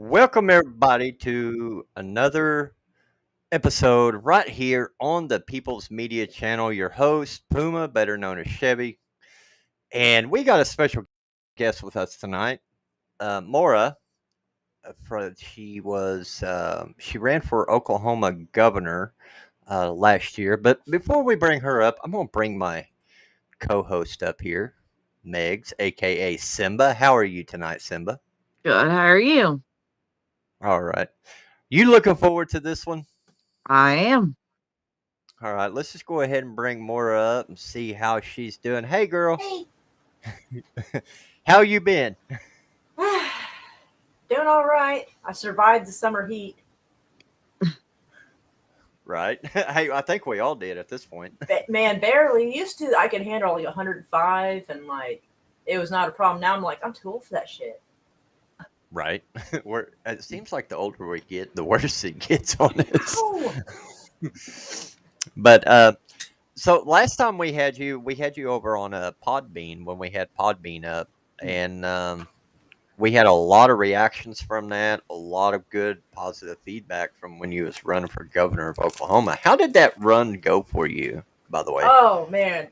Welcome, everybody, to another episode right here on the People's Media Channel. Your host, Puma, better known as Chevy. And we got a special guest with us tonight, Maura. She ran for Oklahoma governor last year. But before we bring her up, I'm going to bring my co host up here, Megs, aka Simba. How are you tonight, Simba? Good. How are you? All right. You looking forward to this one? I am. All right, let's just go ahead and bring Maura up and see how she's doing. Hey, girl. Hey. How you been? Doing all right. I survived the summer heat. Right. Hey, I think we all did at this point. Man, barely. Used to, I could handle like 105 and like, it was not a problem. Now I'm like, I'm too old for that shit. Right. It seems like the older we get, the worse it gets on us. Oh, But so last time we had you over on a Podbean when we had Podbean up, and we had a lot of reactions from that, a lot of good positive feedback from when you was running for governor of Oklahoma. How did that run go for you, by the way? oh man.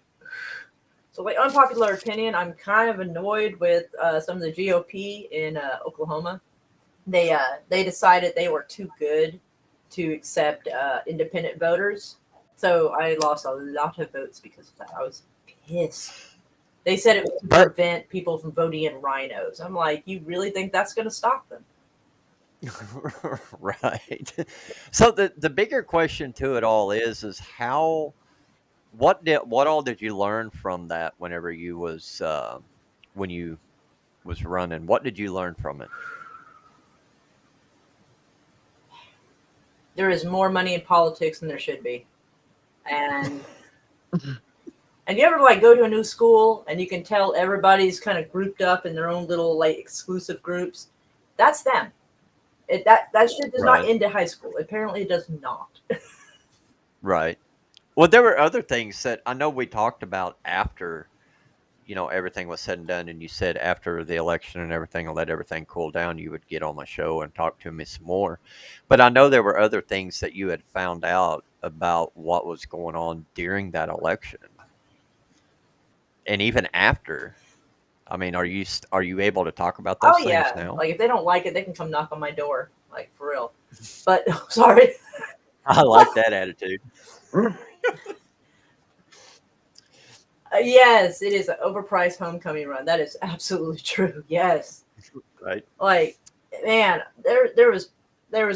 So, like, unpopular opinion, I'm kind of annoyed with some of the GOP in Oklahoma. They decided they were too good to accept independent voters. So I lost a lot of votes because of that. I was pissed. They said it was to But prevent people from voting in rhinos. I'm like, you really think that's going to stop them? right. So the bigger question to it all is how what all did you learn from that whenever you was when you was running? What did you learn from it? There is more money in politics than there should be. And you ever like go to a new school and you can tell everybody's kind of grouped up in their own little like exclusive groups? That's them. That shit does not Right. end at high school. Apparently, it does not. Right. Well, there were other things that I know we talked about after, everything was said and done, and you said after the election and everything, and let everything cool down, you would get on my show and talk to me some more. But I know there were other things that you had found out about what was going on during that election, and even after. I mean, are you able to talk about Oh those things yeah, now? like if they don't like it, they can come knock on my door, like for real. But sorry. I like that attitude. Yes, it is an overpriced homecoming run. That is absolutely true. Yes, Right. like man, there was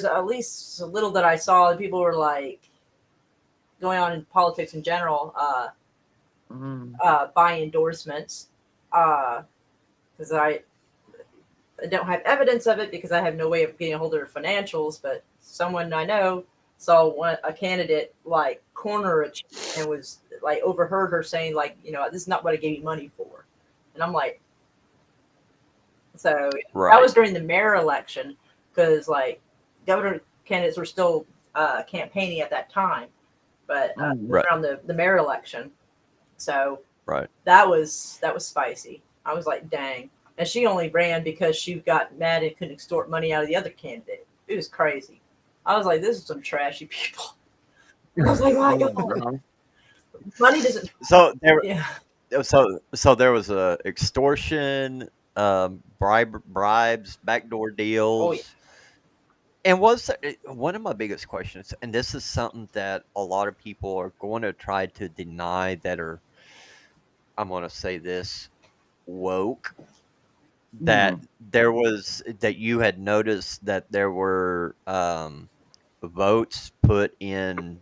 at least a little that I saw, and people were like going on in politics in general, buying endorsements, because I don't have evidence of it because I have no way of getting a hold of their financials. But someone I know saw a candidate like corner a chick and was like overheard her saying like, this is not what I gave you money for, and I'm like, so that Right. was during the mayor election because like governor candidates were still campaigning at that time, but it was Right. around the mayor election, so Right. that was spicy. I was like, dang. And she only ran because she got mad and couldn't extort money out of the other candidate. It was crazy. I was like, this is some trashy people. I was like, my God, money doesn't. So there Yeah. so there was a extortion, bribes, backdoor Oh yeah. deals. And one of my biggest questions, and this is something that a lot of people are going to try to deny that are, I'm going to say this, woke, that that you had noticed that there were votes put in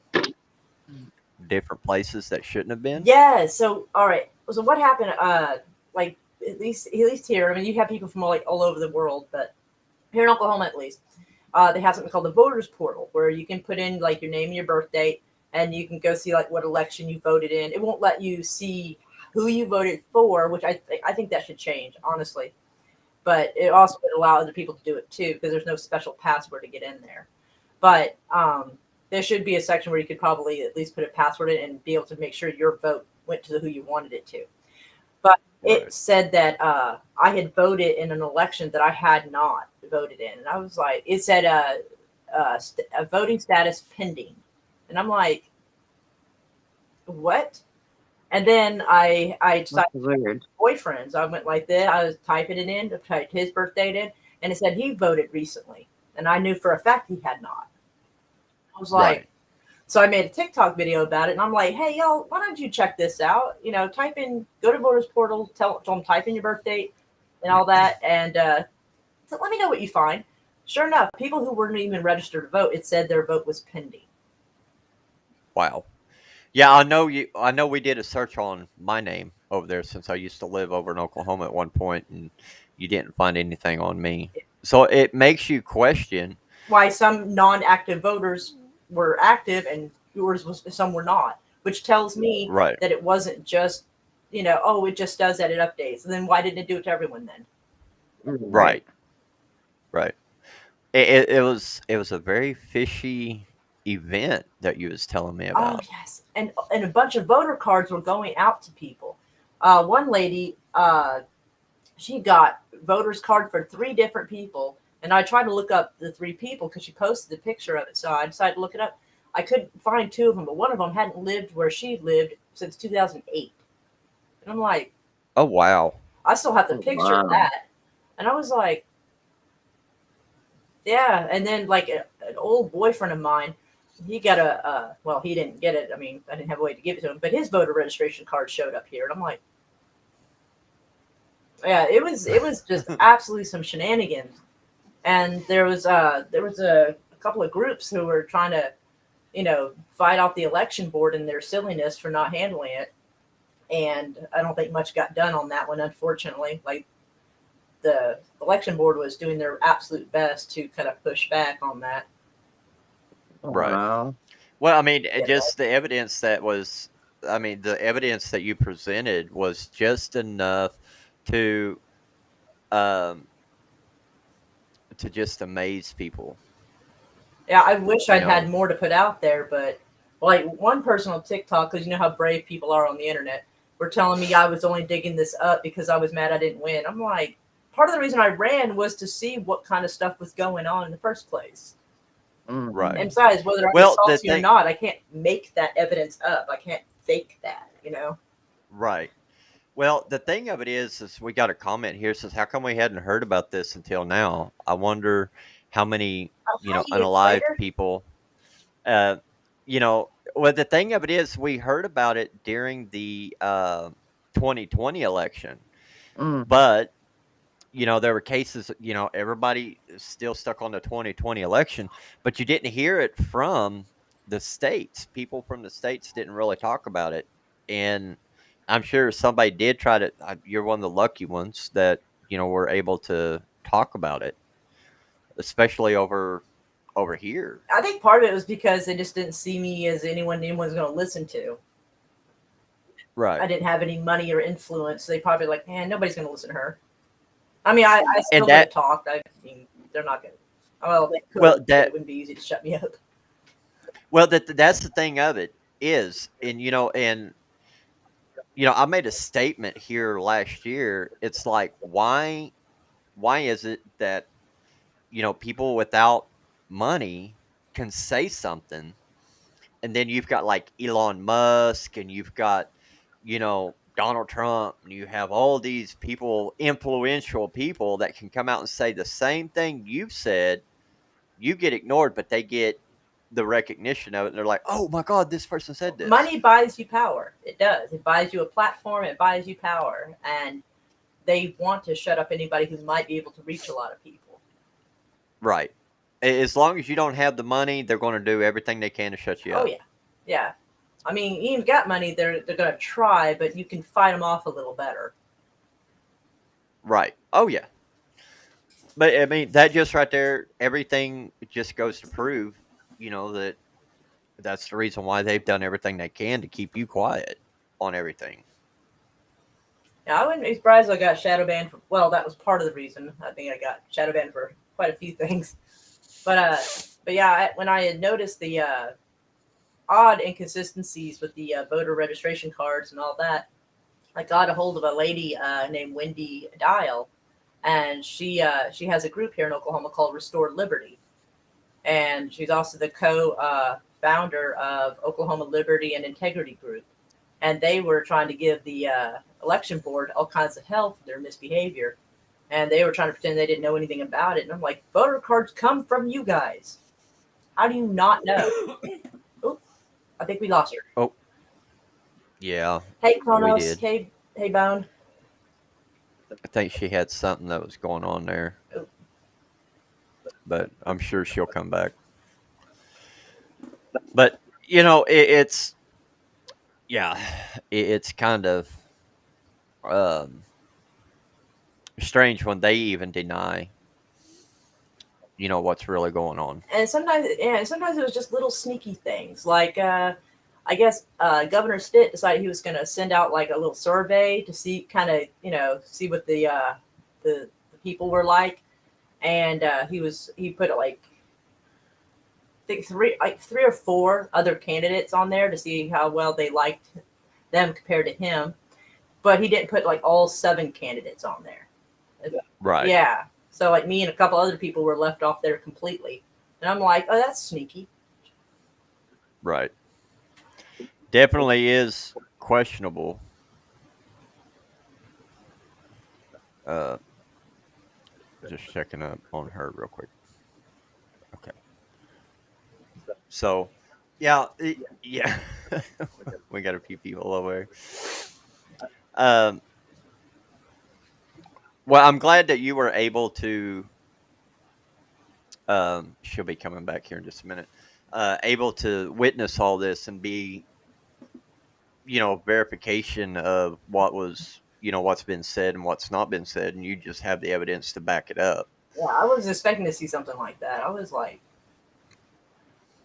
different places that shouldn't have been. Yeah. So all right. So what happened? Like at least here. I mean, you have people from all over the world, but here in Oklahoma at least, they have something called the voters portal where you can put in like your name and your birth date, and you can go see like what election you voted in. It won't let you see who you voted for, which I think that should change honestly. But it also would allow other people to do it too because there's no special password to get in there. But there should be a section where you could probably at least put a password in and be able to make sure your vote went to who you wanted it to. But it Right. said that I had voted in an election that I had not voted in, and I was like, it said a voting status pending, and I'm like, what? And then I That's decided weird. boyfriends. I went like this. I was typing it in, typed his birth date in, and it said he voted recently, and I knew for a fact he had not. I was like, Right. so I made a TikTok video about it, and I'm like, hey y'all, why don't you check this out? You know, type in, go to voters portal, tell them type in your birth date and all that, and so let me know what you find. Sure enough, people who weren't even registered to vote, it said their vote was pending. Wow. Yeah, I know you. I know we did a search on my name over there since I used to live over in Oklahoma at one point, and you didn't find anything on me. So it makes you question. Why some non-active voters were active and yours was some were not, which tells me Right. that it wasn't just, you know, oh, it just does that, it updates. And then why didn't it do it to everyone then? Right. Right. Right. It was a very fishy event that you was telling me Oh about. yes, and a bunch of voter cards were going out to people. One lady, she got voters card for 3 different people, and I tried to look up the 3 people because she posted a picture of it. So I decided to look it up. I couldn't find 2 of them, but one of them hadn't lived where she lived since 2008. And I'm like, Oh wow. I still have the Oh, picture of wow. that. And I was like, yeah. And then like an old boyfriend of mine, he got well, he didn't get it. I mean, I didn't have a way to give it to him, but his voter registration card showed up here, and I'm like, yeah, it was just absolutely some shenanigans. And there was a couple of groups who were trying to, you know, fight off the election board and their silliness for not handling it. And I don't think much got done on that one, unfortunately. Like the election board was doing their absolute best to kind of push back on that. Oh, Right. wow. Well, I mean, Yeah, just the evidence that was. I mean, the evidence that you presented was just enough to um to just amaze people. yeah. I wish You I'd know. had more to put out there, but like one person on TikTok, because you know how brave people are on the internet, were telling me I was only digging this up because I was mad I didn't win. I'm like, part of the reason I ran was to see what kind of stuff was going on in the first place. Right. And Mm-hmm. besides, whether I was Well, the salty or thing. not, I can't make that evidence up. I can't fake that, you know? Right. Well, the thing of it is we got a comment here says, "How come we hadn't heard about this until now?" I wonder how many, Oh, you hi, know, you unalive Slater. people. Uh, you know, well, the thing of it is, we heard about it during the 2020 election, Mm. but you know, there were cases. You know, everybody is still stuck on the 2020 election, but you didn't hear it from the states. People from the states didn't really talk about it, and I'm sure somebody did try to. You're one of the lucky ones that were able to talk about it, especially over here. I think part of it was because they just didn't see me as anyone's going to listen to. Right. I didn't have any money or influence. So they probably like, man, nobody's going to listen to her. I mean, I And still could have that, talked. I mean, they're not going to. Well, they well, could, but it that, wouldn't be easy to shut me up. that's the thing of it is, and I made a statement here last year. It's like, why is it that, people without money can say something, and then you've got like Elon Musk, and you've got, Donald Trump, and you have all these people, influential people that can come out and say the same thing you've said. You get ignored, but they get the recognition of it, and they're like, "Oh my God, this person said this." Money buys you power. It does. It buys you a platform. It buys you power. And they want to shut up anybody who might be able to reach a lot of people. Right. As long as you don't have the money, they're going to do everything they can to shut you Oh, up. yeah. Yeah. I mean, you've got money, they're going to try, but you can fight them off a little better. Right. Oh yeah. But I mean, that just right there, everything just goes to prove, that that's the reason why they've done everything they can to keep you quiet on everything. Now, I wouldn't be surprised if I got shadow banned for, well, that was part of the reason. I think I got shadow banned for quite a few things. But yeah, when I had noticed the odd inconsistencies with the voter registration cards and all that, I got a hold of a lady named Wendy Dial, and she has a group here in Oklahoma called Restored Liberty, and she's also the co-founder of Oklahoma Liberty and Integrity Group, and they were trying to give the election board all kinds of hell for their misbehavior, and they were trying to pretend they didn't know anything about it. And I'm like, voter cards come from you guys. How do you not know? Oh, I think we lost her. Oh, yeah. Hey, Kronos. did. Hey, Bone. I think she had something that was going on there, Oh. but I'm sure she'll come back. But it's it's kind of strange when they even deny what's really going on. And sometimes it was just little sneaky things. Like, I guess Governor Stitt decided he was going to send out like a little survey to see see what the people were like, and he put like I think three or four other candidates on there to see how well they liked them compared to him, but he didn't put like all 7 candidates on there. Right. Yeah. So like me and a couple other people were left off there completely. And I'm like, oh, that's sneaky. Right. Definitely is questionable. Just checking up on her real quick. Okay. So, yeah. We got a few people over. Well, I'm glad that you were able to. She'll be coming back here in just a minute. Able to witness all this and be, verification of what was, what's been said and what's not been said, and you just have the evidence to back it up. Yeah, I was expecting to see something like that. I was like,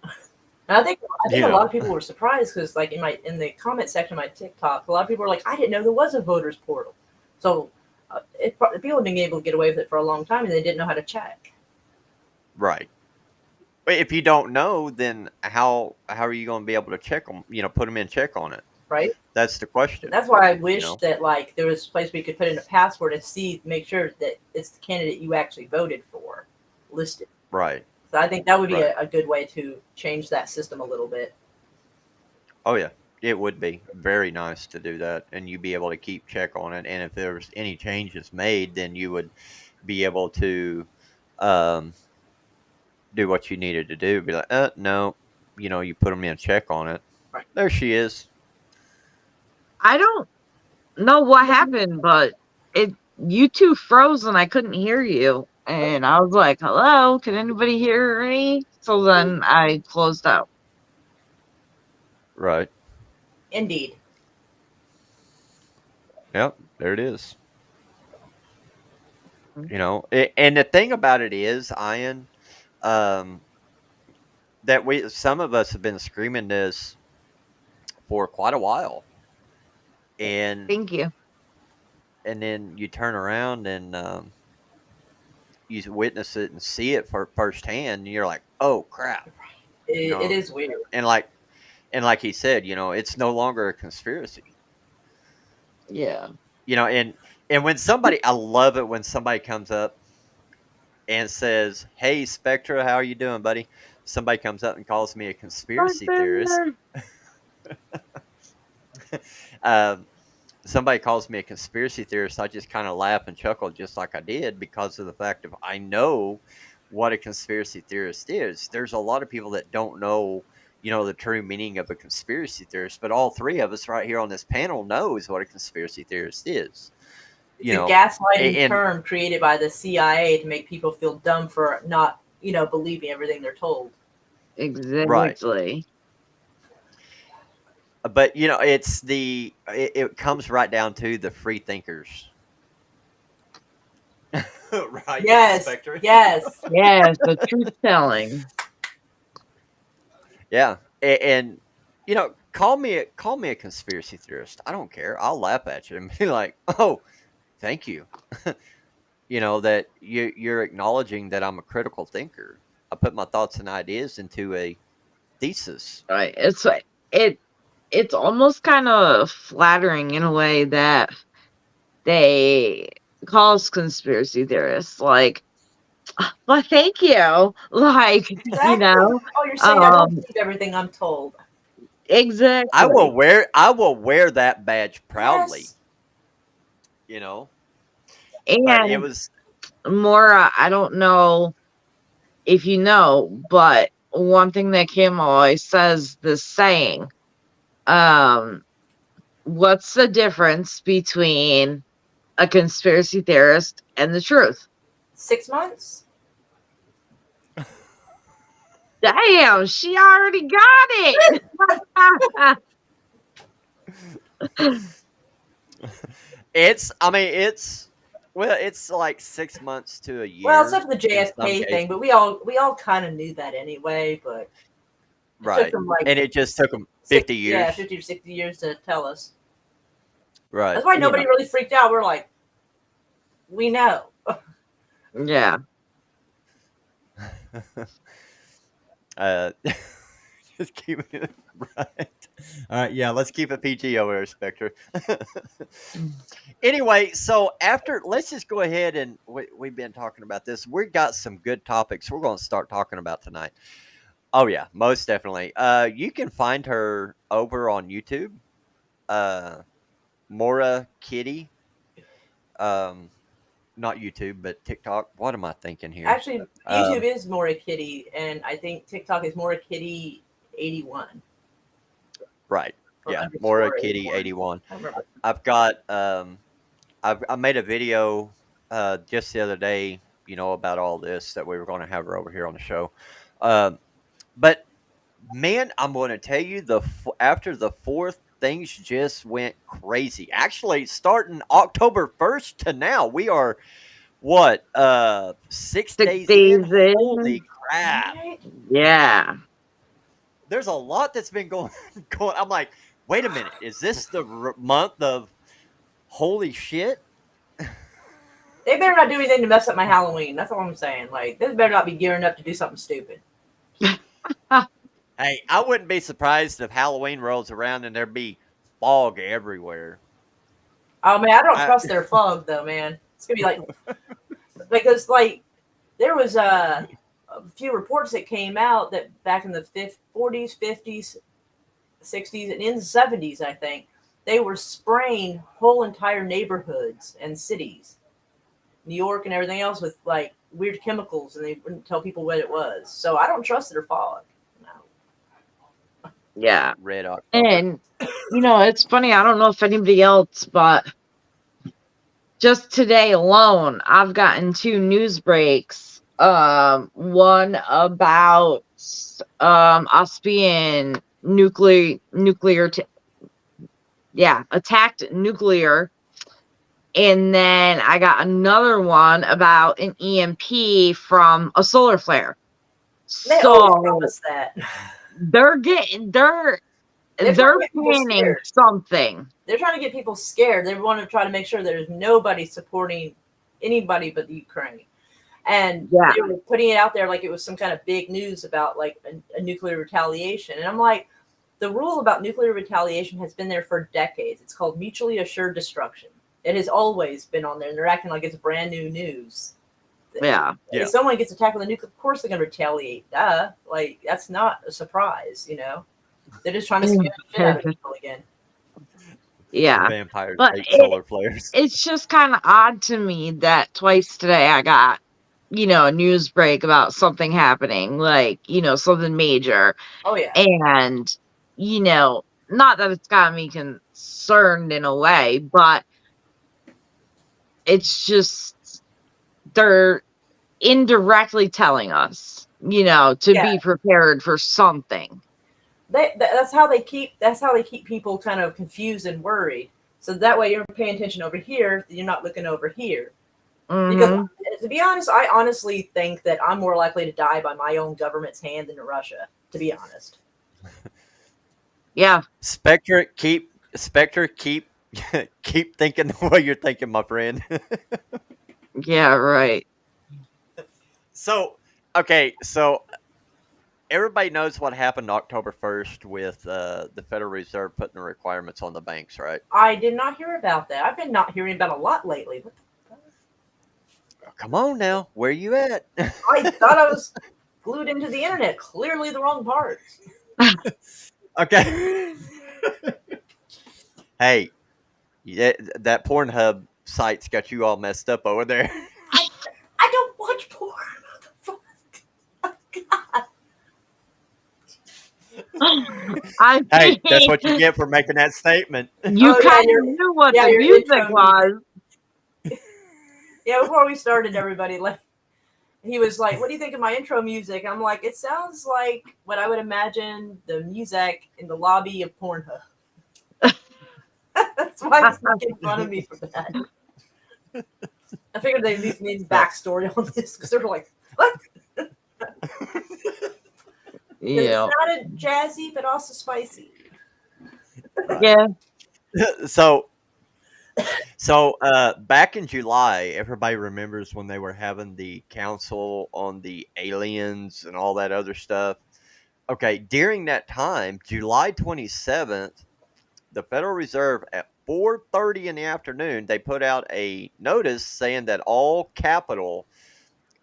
and I think a lot of people were surprised because, like, in the comment section of my TikTok, a lot of people were like, "I didn't know there was a voters portal." So people have been able to get away with it for a long time, and they didn't know how to check. Right. But if you don't know, then how are you going to be able to check them? Put them in check on it. Right. That's the question. That's why I wish that like there was a place where you could put in a password and make sure that it's the candidate you actually voted for listed. Right. So I think that would be a good way to change that system a little bit. Oh yeah, it would be very nice to do that, and you'd be able to keep check on it. And if there was any changes made, then you would be able to do what you needed to do. Be like, no, you put them in check on it. Right. There she is. I don't know what happened, but you two froze and I couldn't hear you. And I was like, hello, can anybody hear me? So then I closed out. Right. Indeed. Yep, there it is. And the thing about it is, Ian, that some of us have been screaming this for quite a while. And thank you. And then you turn around and you witness it and see it for firsthand, and you're like, "Oh crap!" It is weird. And like he said, it's no longer a conspiracy. Yeah. And when somebody, I love it when somebody comes up and says, "Hey, Spectra, how are you doing, buddy?" Somebody comes up and calls me a conspiracy theorist. Somebody calls me a conspiracy theorist, I just kind of laugh and chuckle just like I did because of the fact of I know what a conspiracy theorist is. There's a lot of people that don't know, the true meaning of a conspiracy theorist, but all 3 of us right here on this panel knows what a conspiracy theorist is. It's a gaslighting term created by the CIA to make people feel dumb for not, believing everything they're told. Exactly. Right. But it comes right down to the free thinkers. Right? Yes. Spectre? Yes. Yes, the truth telling. Yeah. And call me a conspiracy theorist. I don't care. I'll laugh at you and be like, "Oh, thank you." That you're acknowledging that I'm a critical thinker. I put my thoughts and ideas into a thesis. Right. It's it's almost kind of flattering in a way that they call us conspiracy theorists. Like, well, thank you. Like, Exactly. Oh, you're saying I don't um, believe everything I'm told. exactly. I will wear that badge proudly, Yes. you know. But it And was Maura, I don't know if you know, but one thing that Kim always says, this saying, um, what's the difference between a conspiracy theorist and the truth? 6 months. Damn, she already got it. it's I mean it's well it's like 6 months to a Well, year except for the in some JFK thing, cases. but we all kind of knew that anyway. But it took Right. them like And it just took them six, 50 yeah, years. 50 or 60 years to tell us. Right. That's why You nobody know. really freaked out. We're like, we know. Yeah. uh just keep it right. All right, yeah, let's keep it PG over here, Spectre. Anyway, so after let's just go ahead and we've been talking about this. We've got some good topics we're going to start talking about tonight. Oh yeah, most definitely. You can find her over on YouTube. Mora Kitty. Um, not YouTube, but TikTok. What am I thinking here? Actually, YouTube Um, is Mora Kitty, and I think TikTok is Mora Kitty 81 right. or Yeah, Mora underscore Kitty 81. 81. I don't remember. I've got I made a video just the other day, about all this that we were going to have her over here on the show. But man, I'm going to tell you after the fourth, things just went crazy. Actually, starting October 1st to now, we are what 6 6 days in. days in. Holy crap! Right? Yeah. There's a lot that's been going. Going. I'm like, wait a minute, is this the month of holy shit? They better not do anything to mess up my Halloween. That's all I'm saying. Like, they better not be gearing up to do something stupid. Hey, I wouldn't be surprised if Halloween rolls around and there'd be fog everywhere. Oh man, I don't I, trust their fog though, man. It's gonna be like because like there was a few reports that came out that back in the 40s, 50s, 60s, and in the 70s, I think they were spraying whole entire neighborhoods and cities, New York and everything else, with like weird chemicals, and they wouldn't tell people what it was. So I don't trust their fog. No. Yeah. Red October. And, it's funny. I don't know if anybody else, but just today alone, I've gotten 2 news breaks. One about us being attacked nuclear. And then I got another one about an EMP from a solar flare. They always So promise that. they're They're trying to get people planning scared. something. They're trying to get people scared. They want to try to make sure there's nobody supporting anybody but the Ukraine. And Yeah. they were putting it out there like it was some kind of big news about like a nuclear retaliation. And I'm like, the rule about nuclear retaliation has been there for decades. It's called mutually assured destruction. It has always been on there, and they're acting like it's brand new news. Yeah. If someone gets attacked with a nuclear, of course they're going to retaliate. Duh. Like, that's not a surprise, They're just trying to scare the shit out of people again. Yeah. Vampires But hate solar flares. It's just kind of odd to me that twice today I got, a news break about something happening, like, something major. Oh, yeah. And, not that it's got me concerned in a way, but it's just they're indirectly telling us, to be prepared for something. That's how they keep people kind of confused and worried. So that way you're paying attention over here, you're not looking over here. Because to be honest, I honestly think that I'm more likely to die by my own government's hand than Russia, to be honest. Yeah. Spectre, keep keep thinking the way you're thinking, my friend. Yeah, right. So, okay, so everybody knows what happened October 1st with the Federal Reserve putting the requirements on the banks, right? I did not hear about that. I've been not hearing about a lot lately. What the fuck? Come on now, where you at? I thought I was glued into the internet. Clearly the wrong parts. Okay. Hey, that Pornhub site's got you all messed up over there. I don't watch porn. What the fuck? Oh, God. Hey, that's what you get for making that statement. You Oh, yeah, kind your- of knew what yeah, the your music intro was. Yeah, before we started, everybody like he was like, "What do you think of my intro music?" I'm like, "It sounds like what I would imagine the music in the lobby of Pornhub." That's why he's making fun of me for that. I figured they at least need backstory on this because they were like, "What?" Yeah. It sounded jazzy but also spicy. Yeah. So back in July, everybody remembers when they were having the council on the aliens and all that other stuff. Okay, during that time, July 27th, the Federal Reserve at 4:30 in the afternoon, they put out a notice saying that all capital,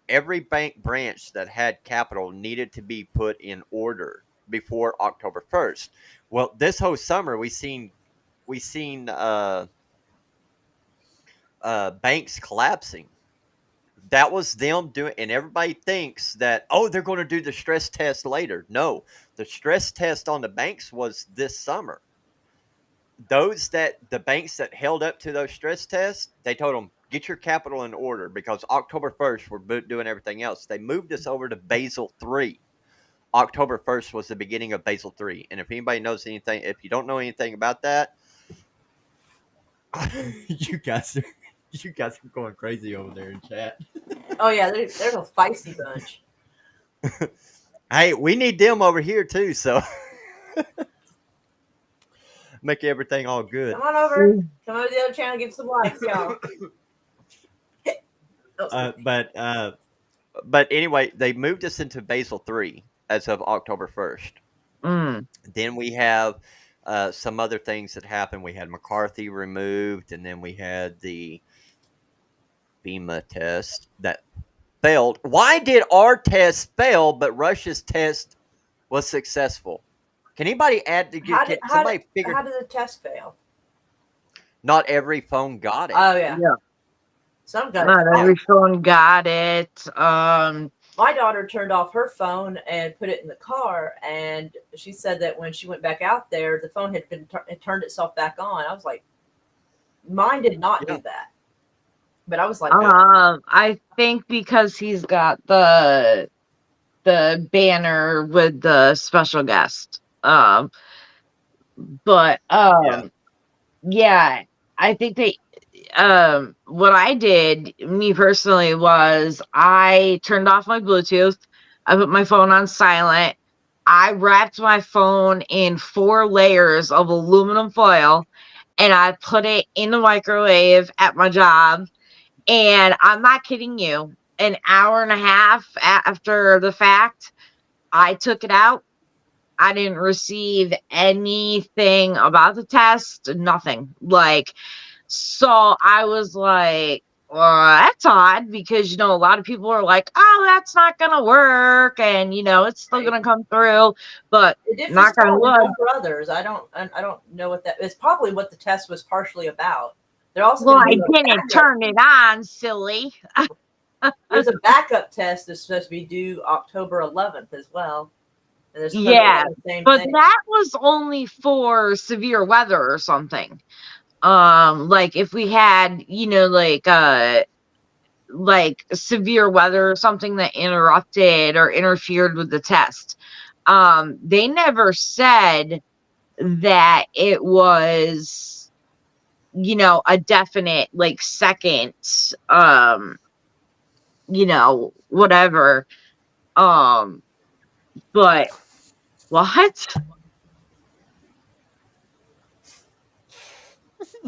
every bank branch that had capital needed to be put in order before October 1st. Well, this whole summer we seen banks collapsing. That was them doing, and everybody thinks that, oh, they're going to do the stress test later. No, the stress test on the banks was this summer. The banks that held up to those stress tests, they told them, get your capital in order because October 1st, we're doing everything else. They moved us over to Basel 3. October 1st was the beginning of Basel 3. And if anybody knows anything, if you don't know anything about that, you guys are going crazy over there in chat. Oh yeah, there's a feisty bunch. Hey, we need them over here too, so make everything all good. Come on over. Come over to the other channel, give some likes, y'all. But anyway, they moved us into Basel 3 as of October 1st. Mm. Then we have some other things that happened. We had McCarthy removed, and then we had the FEMA test that failed. Why did our test fail, but Russia's test was successful? Can anybody add? How Can did somebody figure? how did the test fail? Not every phone got it. Oh yeah. Yeah. Some got Not it. every phone got it. My daughter turned off her phone and put it in the car, and she said that when she went back out there, the phone had it turned itself back on. I was like, mine did not do that. But I was like, I think because he's got the banner with the special guest. But yeah, I think they what I did, me personally, was I turned off my Bluetooth. I put my phone on silent. I wrapped my phone in 4 layers of aluminum foil and I put it in the microwave at my job. And I'm not kidding you, an hour and a half after the fact, I took it out. I didn't receive anything about the test, nothing. So I was like, well, that's odd because, a lot of people are like, oh, that's not going to work. And, it's still going to come through. But it did not for going to some, work. not for others. I don't know what that is. Probably what the test was partially about. They're also Well, I gonna do a didn't turn it on, silly. There's a backup test that's supposed to be due October 11th as well. And there's Yeah, the same but thing. that was only for severe weather or something. Like if we had, like severe weather or something that interrupted or interfered with the test. They never said that it was, a definite like second, whatever. But what?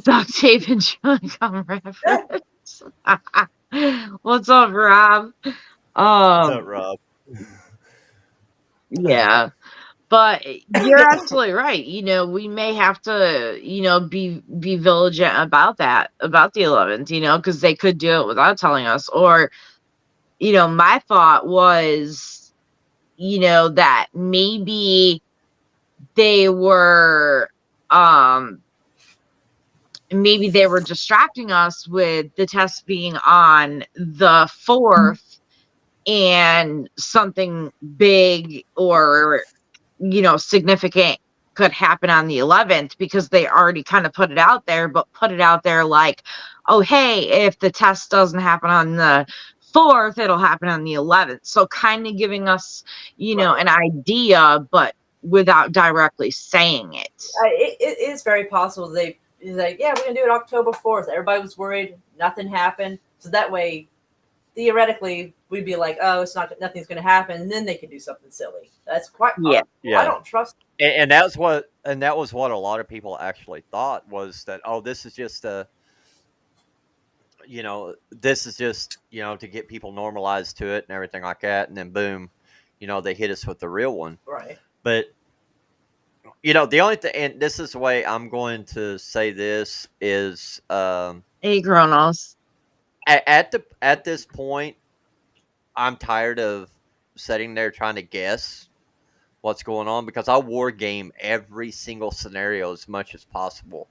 Duct tape and chewing gum reference. What's up, Rob? What's up, Rob? Yeah. But you're absolutely right. We may have to, be vigilant about that, about the 11th, because they could do it without telling us. Or, my thought was, that they were, um, maybe they were distracting us with the test being on the 4th and something big or significant could happen on the 11th because they already kind of put it out there, but put it out there like, oh, hey, if the test doesn't happen on the 4th, it'll happen on the 11th. So kind of giving us, an idea, but without directly saying it. It is very possible he's like, yeah, we're gonna do it October 4th. Everybody was worried, nothing happened, so that way, theoretically, we'd be like, oh, nothing's gonna happen, and then they could do something silly. That's quite Yeah. possible. I don't trust. And that was what a lot of people actually thought, was that, oh, this is just to get people normalized to it and everything like that, and then boom, they hit us with the real one. Right. But the only thing, and this is the way I'm going to say this, is Hey, Kronos. at this point, I'm tired of sitting there trying to guess what's going on, because I war game every single scenario as much as possible.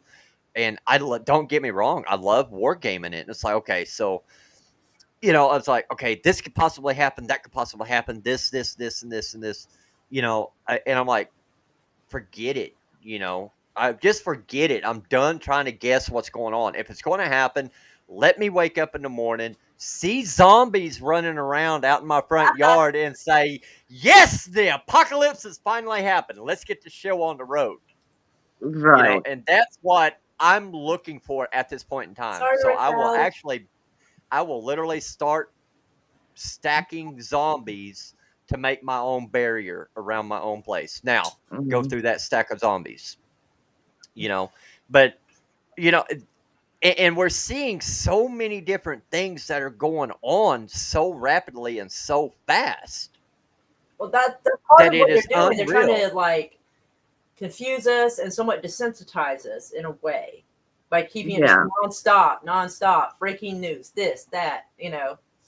And don't get me wrong, I love wargaming it. And it's like, okay, so it's like, okay, this could possibly happen, that could possibly happen, this, and this, and this, and I'm like, forget it, I just forget it. I'm done trying to guess what's going on. If it's going to happen, let me wake up in the morning, see zombies running around out in my front yard, and say, yes, the apocalypse has finally happened. Let's get the show on the road. Right. And that's what I'm looking for at this point in time. Sorry, So Raquel. I will literally start stacking zombies to make my own barrier around my own place. Now, go Mhm. through that stack of zombies. But and we're seeing so many different things that are going on so rapidly and so fast. Well, that's part That of it what they're is doing. They're trying unreal. to like confuse us and somewhat desensitize us in a way by keeping it just Yeah. nonstop, breaking news, this, that.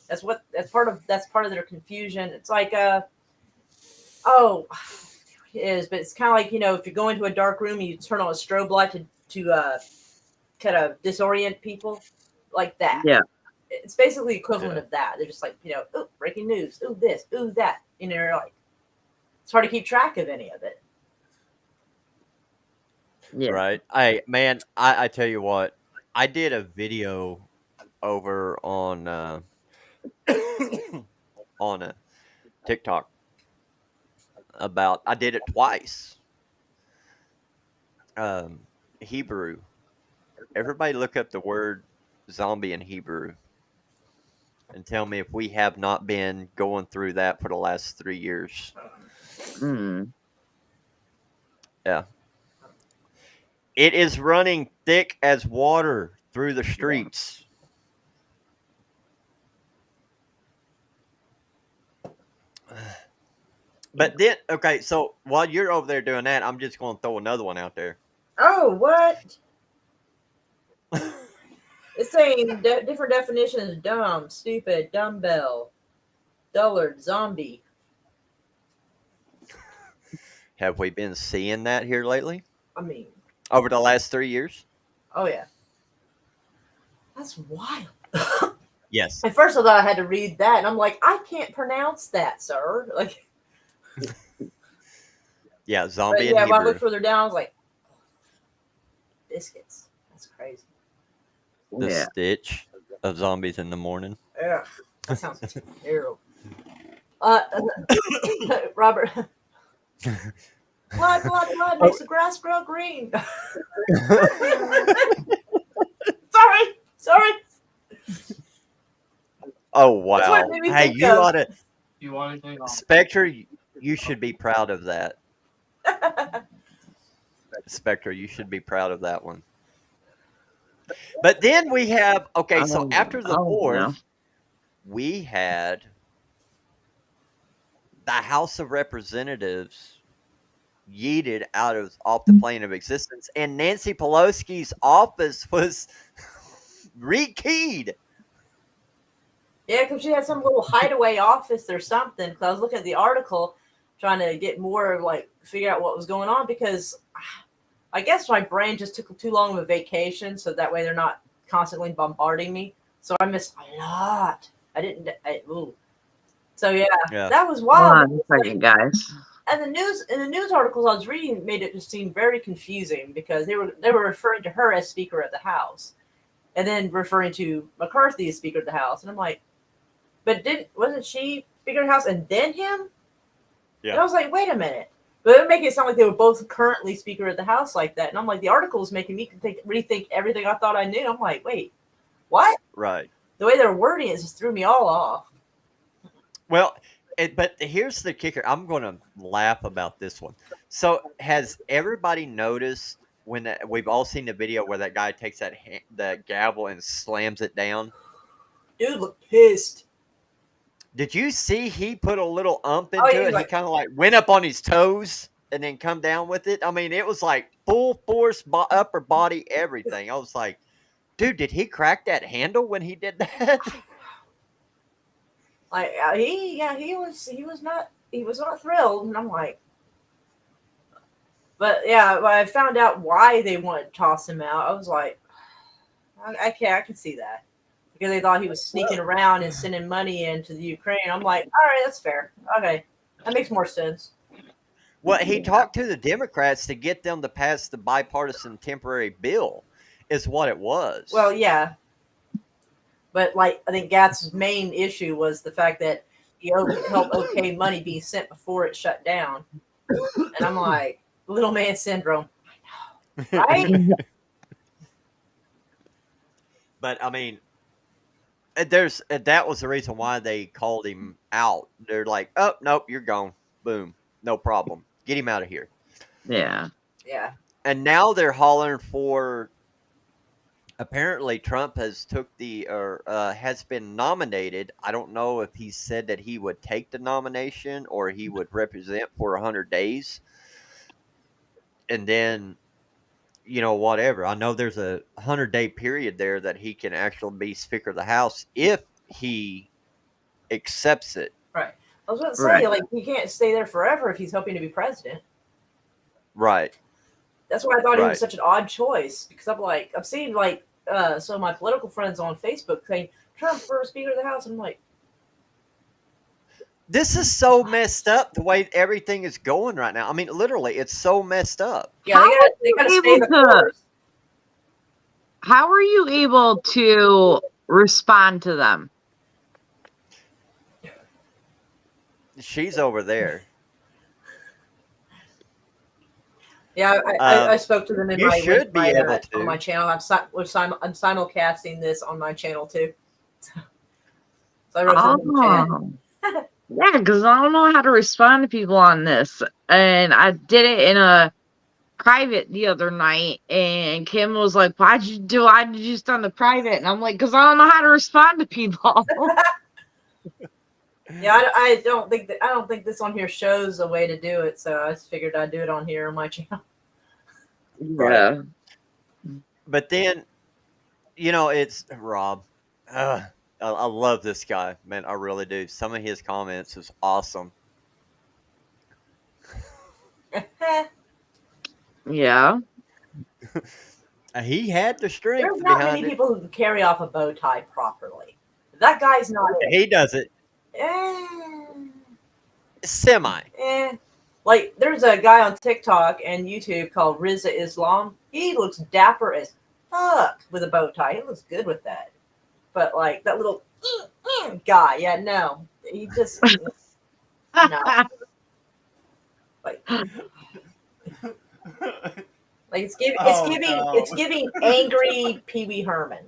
That's part of their confusion. It's like oh, it is, but it's kind of like if you go into a dark room, you turn on a strobe light to kind of disorient people, like that. Yeah. It's basically equivalent of that. They're just like ooh, breaking news, ooh this, ooh that. You're like, it's hard to keep track of any of it. Yeah. Right. I tell you what, I did a video over on on a TikTok about, I did it twice. Hebrew. Everybody look up the word zombie in Hebrew and tell me if we have not been going through that for the last 3 years. Mm. Yeah. It is running thick as water through the streets. But then, okay, so while you're over there doing that, I'm just going to throw another one out there. Oh, what? It's saying different definitions: dumb, stupid, dumbbell, dullard, zombie. Have we been seeing that here lately? I mean, Over the last 3 years? oh yeah, that's wild. Yes. At first, I thought I had to read that, and I'm like, I can't pronounce that, sir. Like, Yeah, but zombie in yeah, when I Hebrew. looked further down, I was like, biscuits. That's crazy. The Yeah. Stitch of zombies in the morning. Yeah, that sounds terrible. Robert, blood makes the grass grow green. Sorry. Oh, That's what wow. it made me Hey, think you of. ought to. Spectre, you should be proud of that. Spectre, you should be proud of that one. But then we have, okay, so after the Oh, 4th, no. we had the House of Representatives yeeted out of off the plane of existence, and Nancy Pelosi's office was rekeyed. Yeah, because she had some little hideaway office or something. Because I was looking at the article, trying to get more like figure out what was going on. Because I guess my brain just took too long of a vacation, so that way they're not constantly bombarding me. So I missed a lot. I didn't. Ooh. So yeah, that was Hold wild. on a second, guys. And the news articles I was reading made it just seem very confusing because they were referring to her as Speaker of the House, and then referring to McCarthy as Speaker of the House, and I'm like, but wasn't she Speaker of the House and then him? Yeah. And I was like, wait a minute. But it would make it sound like they were both currently Speaker of the House like that, and I'm like, the article is making me rethink everything I thought I knew. I'm like, wait, what? Right. The way they're wording it just threw me all off. Well, but here's the kicker. I'm going to laugh about this one. So, has everybody noticed when we've all seen the video where that guy takes that gavel and slams it down? Dude looked pissed. Did you see he put a little ump into Oh, yeah, it? like- He kind of like went up on his toes and then come down with it. I mean, it was like full force upper body, everything. I was like, dude, did he crack that handle when he did that? Like he was not thrilled, and I'm like, but yeah, when I found out why they wanted to toss him out, I was like, I can see that because they thought he was sneaking around and sending money into the Ukraine. I'm like, all right, that's fair. Okay, that makes more sense. Well, he talked to the Democrats to get them to pass the bipartisan temporary bill, is what it was. Well, yeah. But like I think Gatz's main issue was the fact that he helped okay money being sent before it shut down, and I'm like, little man syndrome. I know, right? But I mean, that was the reason why they called him out. They're like, oh nope, you're gone. Boom, no problem. Get him out of here. Yeah. Yeah. And now they're hollering for. Apparently, Trump has has been nominated. I don't know if he said that he would take the nomination or he would represent for 100 days. And then, whatever. I know there's a 100-day period there that he can actually be Speaker of the House if he accepts it. Right. I was going to say, like, he can't stay there forever if he's hoping to be president. Right. That's why I thought he was such an odd choice, because I've seen some of my political friends on Facebook saying Trump for Speaker of the House. And I'm like, this is so messed up the way everything is going right now. I mean, literally, it's so messed up. yeah, they got to stay the course. How are you able to respond to them? She's over there. Yeah, I spoke to them in my able to. on my channel. I'm simulcasting this on my channel too. So I wrote something in the chat. Yeah, because I don't know how to respond to people on this, and I did it in a private the other night, and Kim was like, "Why did you just on the private?" And I'm like, "Because I don't know how to respond to people." Yeah, I don't think this on here shows a way to do it, so I just figured I'd do it on here on my channel. Yeah. But then, it's Rob. I love this guy, man. I really do. Some of his comments is awesome. Yeah. He had the strength There's not behind many it. people who can carry off a bow tie properly. That guy's not it. He does it semi. Like, there's a guy on TikTok and YouTube called Riza Islam. He looks dapper as fuck with a bow tie. He looks good with that. But, like, that little guy, yeah, no. He just, no. Like, it's giving angry Pee Wee Herman.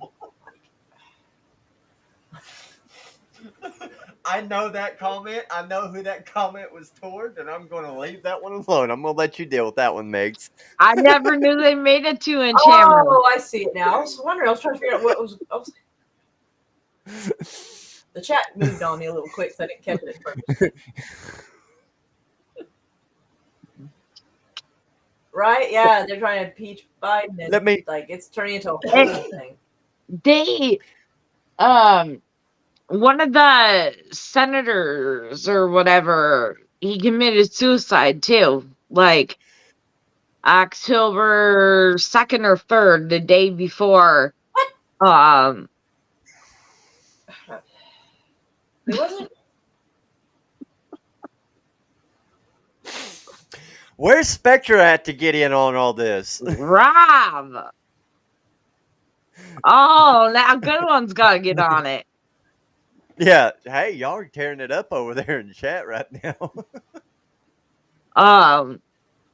I know that comment. I know who that comment was toward, and I'm going to leave that one alone. I'm going to let you deal with that one, Megs. I never knew they made it to Enchantment. Oh, I see it now. I was wondering. I was trying to figure out what was. The chat moved on me a little quick, so I didn't catch it at first. Right? Yeah, they're trying to impeach Biden, and Let me. like it's turning into a Hey, whole thing. they um one of the senators or whatever, he committed suicide too. Like October 2nd or 3rd, the day before. What? Um It wasn't. Where's Spectre at to get in on all this? Rob. Oh, now good one's gotta get on it. Yeah. Hey, y'all are tearing it up over there in the chat right now.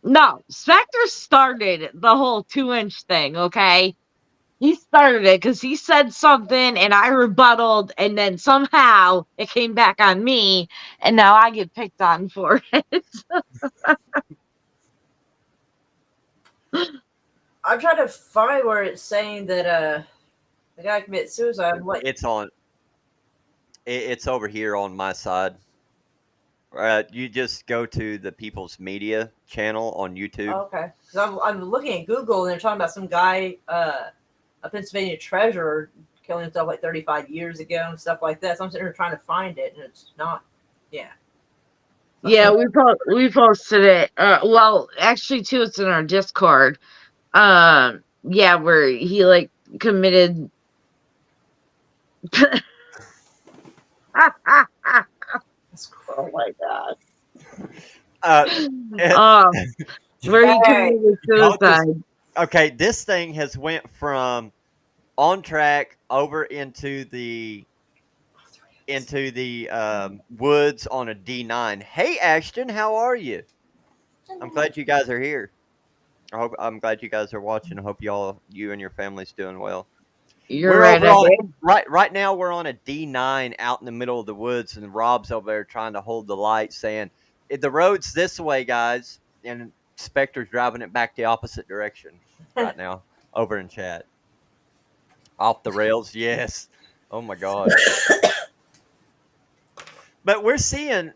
No, Spectre started the whole 2-inch thing, okay? He started it because he said something and I rebutted, and then somehow it came back on me, and now I get picked on for it. I'm trying to find where it's saying that the guy committed suicide. What? It's on. It's over here on my side. You just go to the People's Media channel on YouTube. Oh, okay. Because I'm looking at Google and they're talking about some guy, a Pennsylvania treasurer, killing himself like 35 years ago and stuff like that. So I'm sitting here trying to find it, and it's not. Yeah. Yeah, we posted it. Well, actually, too, it's in our Discord. Yeah, where he like committed. That's Oh crazy. my god. Uh, Where he Hey. committed Y'all just- suicide. okay, this thing has went from on track over into the woods on a D9. Hey Ashton, how are you? I'm glad you guys are here. I'm glad you guys are watching. I hope you and your family's doing well. You're We're right. over on, right now. We're on a D9 out in the middle of the woods, and Rob's over there trying to hold the light, saying the road's this way, guys, and Spectre's driving it back the opposite direction right now over in chat. Off the rails, yes. Oh my god. But we're seeing.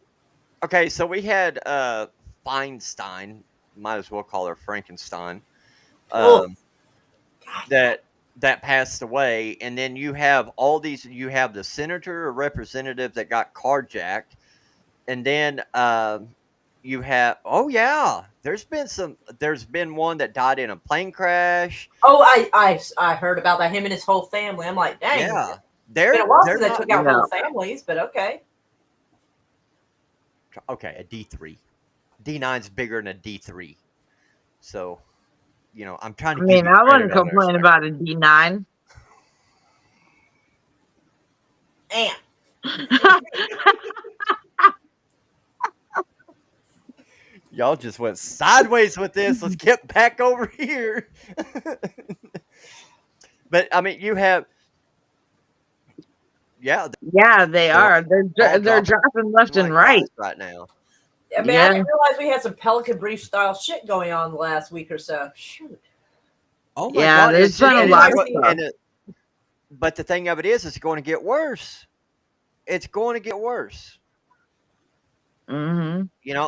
Okay, so we had Feinstein, might as well call her Frankenstein. Oh, Um, that passed away, and then you have all these. You have the senator or representative that got carjacked, and then you have. Oh yeah, there's been one that died in a plane crash. oh, I heard about that. Him and his whole family. I'm like, dang. Yeah, It's been a while they're since they not took out Yeah. whole families, but okay. okay. A D3, D9's bigger than a D3, so. I'm trying I to give mean, you I credit wouldn't on there, complain Spectre. about a D9. And Y'all just went sideways with this. Let's get back over here. But I mean, you have, yeah, Yeah, they they're are. all They're dropping left and like right. flies right now. I mean, I didn't realize we had some Pelican Brief style shit going on the last week or so. Shoot. Oh my Yeah, god! there's been a and lot of it's- stuff. and it- but the thing of it is, it's going to get worse. It's going to get worse. Mm-hmm.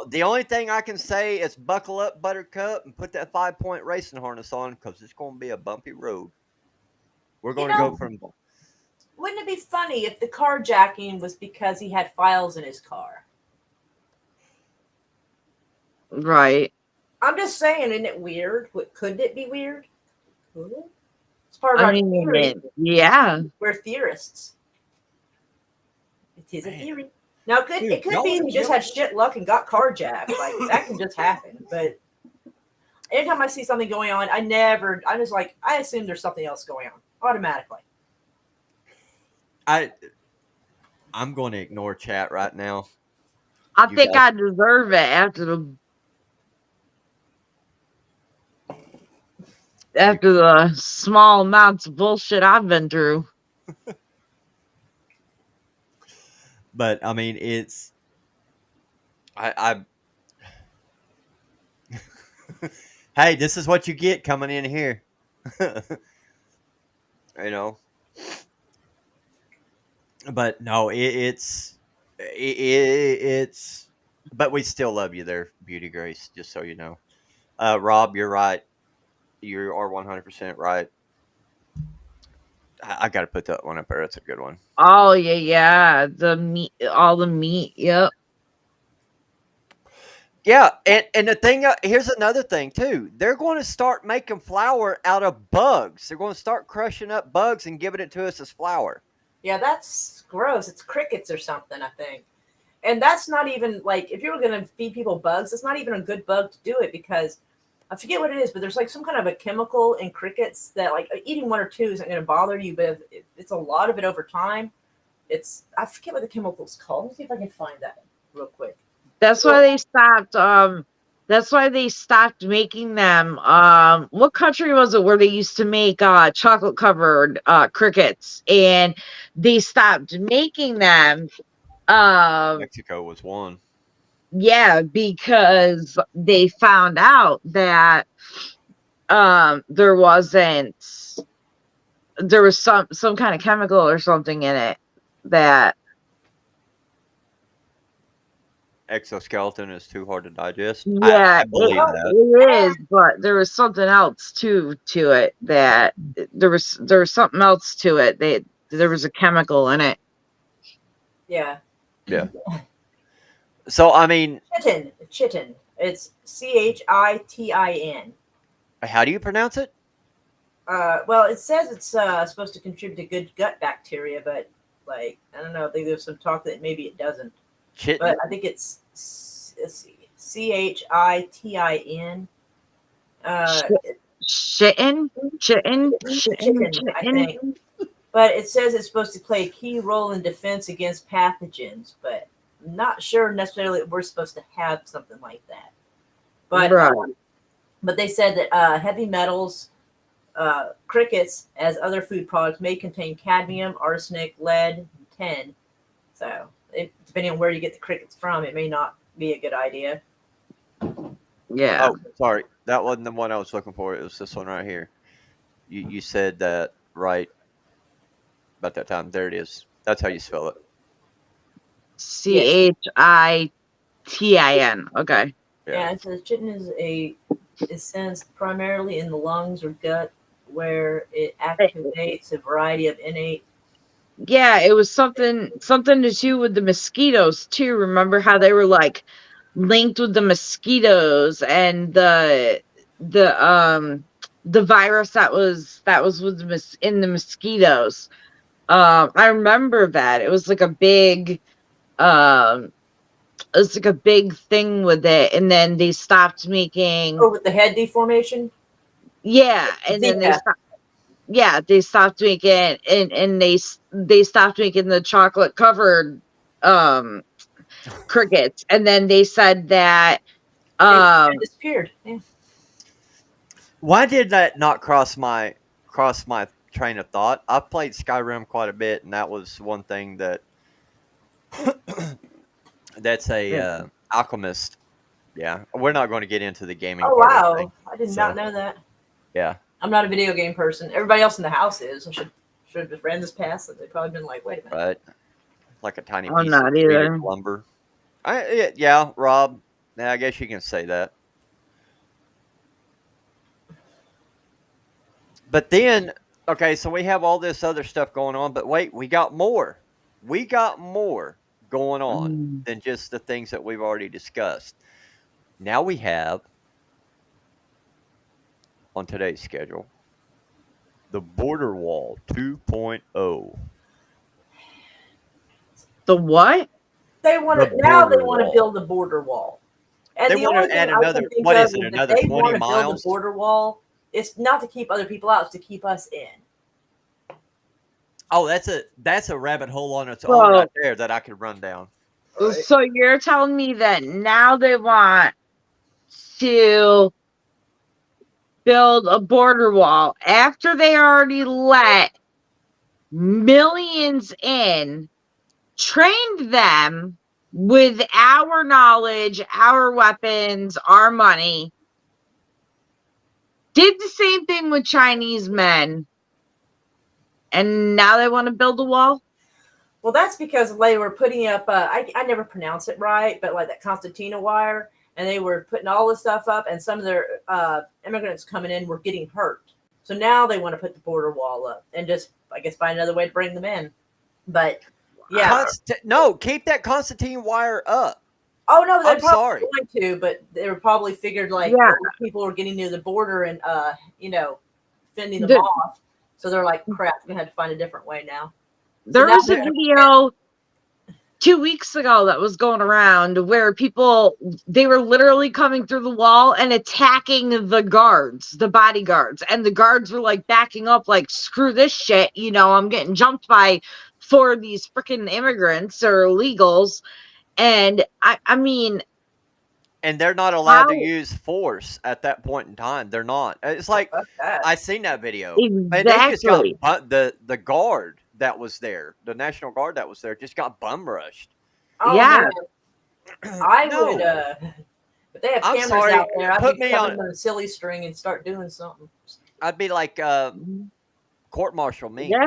The only thing I can say is buckle up, Buttercup, and put that 5-point racing harness on because it's going to be a bumpy road. We're going to go from. Wouldn't it be funny if the carjacking was because he had files in his car? Right. I'm just saying, isn't it weird? Couldn't it be weird? Could it? It's part of I our mean, theory. yeah. We're theorists. It is a theory. Now, Dude, it could y'all be are he just had shit luck and got carjacked. Like, that can just happen. But anytime I see something going on, I assume there's something else going on automatically. I'm going to ignore chat right now. I You think guys- I deserve it after the small amounts of bullshit I've been through. But I mean, it's I hey, this is what you get coming in here. you know. But no, it's but we still love you there, Beauty Grace, just so you know. Rob, you're right. You are 100% right. I got to put that one up there. That's a good one. Oh yeah. The meat, all the meat. Yep. Yeah, and the thing, here's another thing too. They're going to start making flour out of bugs. They're going to start crushing up bugs and giving it to us as flour. Yeah, that's gross. It's crickets or something, I think. And that's not even like if you were going to feed people bugs, it's not even a good bug to do it because I forget what it is, but there's like some kind of a chemical in crickets that like eating one or two isn't going to bother you, but if it's a lot of it over time, it's I forget what the chemical's called. Let me see if I can find that real quick. That's why they stopped. That's why they stopped making them. What country was it where they used to make chocolate covered crickets, and they stopped making them. Mexico was one. Yeah, because they found out that there was some kind of chemical or something in it that Exoskeleton is too hard to digest. yeah, I believe that. it is, but there was something else to it that there was something else to it. There was a chemical in it. Yeah. Yeah. So I mean, Chitin. It's CHITIN. how do you pronounce it? Well, it says it's supposed to contribute to good gut bacteria, but like I don't know. I think there's some talk that maybe it doesn't. Chitin. But I think it's CHITIN. Shitting, Chitin, I think. But it says it's supposed to play a key role in defense against pathogens, but I'm not sure necessarily we're supposed to have something like that. But right. But they said that heavy metals, crickets, as other food products, may contain cadmium, arsenic, lead, and tin. So, depending on where you get the crickets from, it may not be a good idea. Yeah. Oh, sorry, that wasn't the one I was looking for. It was this one right here. You said that right about that time. There it is. That's how you spell it. CHITIN. Okay. Yeah, it says chitin is sensed primarily in the lungs or gut, where it activates a variety of innate. Yeah, it was something to do with the mosquitoes too. Remember how they were like linked with the mosquitoes and the virus that was with in the mosquitoes. I remember that it was like a big thing with it, and then they stopped making. Oh, with the head deformation. Yeah, and then they stopped. Yeah, they stopped making and they stopped making the chocolate covered crickets, and then they said that It disappeared. Yeah. Why did that not cross my train of thought? I've played Skyrim quite a bit, and that was one thing that that's a alchemist. Yeah, we're not going to get into the gaming. Oh part of the wow, thing. I did not know that. Yeah, I'm not a video game person. Everybody else in the house is. I should have just ran this past. They've probably been like, wait a minute. right. Like a tiny I'm piece not of either. treated lumber. Yeah, Rob. Yeah, I guess you can say that. But then, okay, so we have all this other stuff going on, but wait, we got more. We got more going on than just the things that we've already discussed. Now we have, on today's schedule, the Border Wall 2.0. The what? They want to now. They want to build a border wall. And They want to add another. What is it? Another 20 miles? Build a border wall. It's not to keep other people out. It's to keep us in. Oh, that's a rabbit hole on its own right there that I could run down. Right. So you're telling me that now they want to build a border wall after they already let millions in, trained them with our knowledge, our weapons, our money, did the same thing with Chinese men, and now they want to build a wall? Well, that's because they were putting up, I never pronounce it right, but like that Constantina wire. and they were putting all this stuff up, and some of their immigrants coming in were getting hurt. So now they want to put the border wall up and just, I guess, find another way to bring them in. But yeah, No, keep that Constantine wire up. oh no, they're I'm probably sorry. going to, but they were probably figured like Yeah. people were getting near the border and fending them The- off. So they're like, crap, we had to find a different way now. There now was a they're- video 2 weeks ago that was going around where they were literally coming through the wall and attacking the guards, the bodyguards, and the guards were like backing up, like, screw this shit, I'm getting jumped by 4 of these freaking immigrants or illegals. And I mean, And they're not allowed to How- use force at that point in time. They're not. It's like Fuck that. I seen that video. And they just exactly. got the guard that was there, the National Guard that was there, just got bum rushed. Oh, Yeah. man. I No. would, if they have I'm cameras sorry, out there, I'd put be me covering on- them a silly string and start doing something. I'd be like court martial me. Yeah.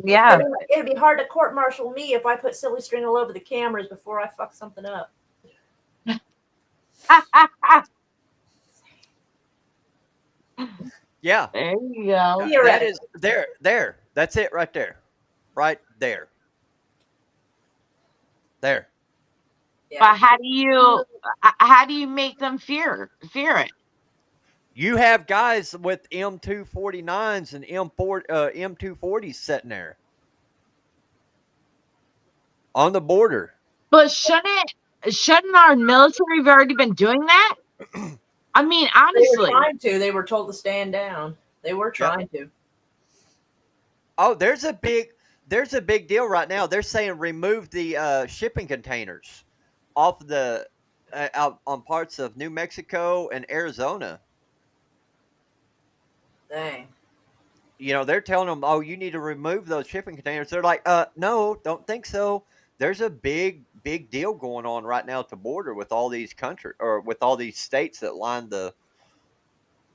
Yeah. It'd be hard to court martial me if I put silly string all over the cameras before I fuck something up. Yeah. There you go. You're That right. is there. That's it right there. Right there. There. But Yeah. how do you make them fear it? You have guys with M249s and M240s sitting there on the border. But shouldn't our military have already been doing that? I mean, They were honestly, trying to. They were told to stand down. They were trying to. Oh, there's a big deal right now. They're saying remove the shipping containers off the out on parts of New Mexico and Arizona. Dang. They're telling them, oh, you need to remove those shipping containers. They're like, no, don't think so. There's a big deal going on right now at the border with all these countries or with all these states that line the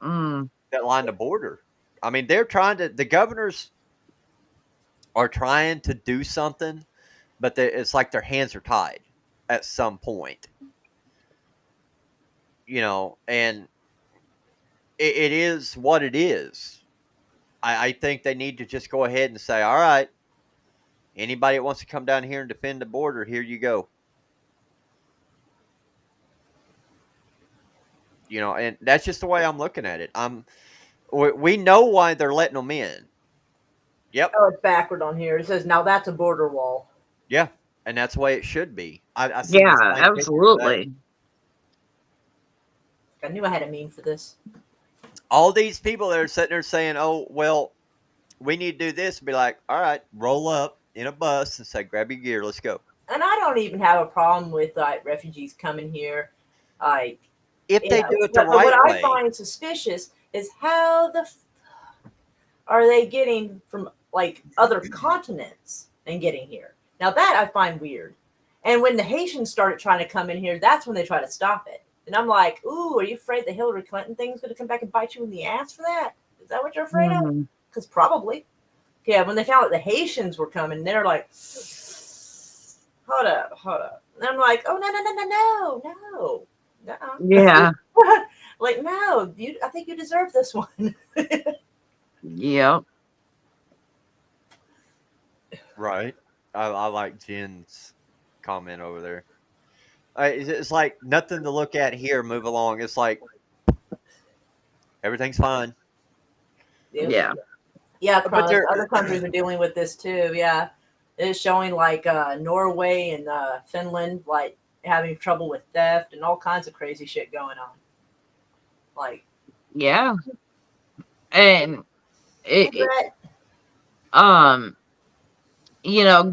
border. I mean, the governors are trying to do something, but it's like their hands are tied at some point. And it is what it is. I think they need to just go ahead and say, all right, anybody that wants to come down here and defend the border, here you go. And that's just the way I'm looking at it. We know why they're letting them in. Yep. Oh, it's backward on here. It says, now that's a border wall. Yeah. And that's the way it should be. I seen yeah, this nice picture of that. absolutely. I knew I had a meme for this. All these people that are sitting there saying, oh, well, we need to do this, be like, all right, roll up in a bus and say, grab your gear, let's go. And I don't even have a problem with refugees coming here. If they do it the but right what way. I find suspicious is how are they getting from like other continents and getting here? Now that I find weird. And when the Haitians started trying to come in here, that's when they try to stop it. And I'm like, ooh, are you afraid the Hillary Clinton thing's going to come back and bite you in the ass for that? Is that what you're afraid of? Mhm. Because probably. Yeah, when they found out the Haitians were coming, they're like, hold up. And I'm like, oh, no. Yeah. Like, no, I think you deserve this one. Yep. Right. I like Jen's comment over there. It's like nothing to look at here. Move along. It's like everything's fine. Yeah. Yeah, But Carlos, they're- other countries are dealing with this too. Yeah, it's showing like Norway and Finland like having trouble with theft and all kinds of crazy shit going on. Like, Yeah. And it, Brett,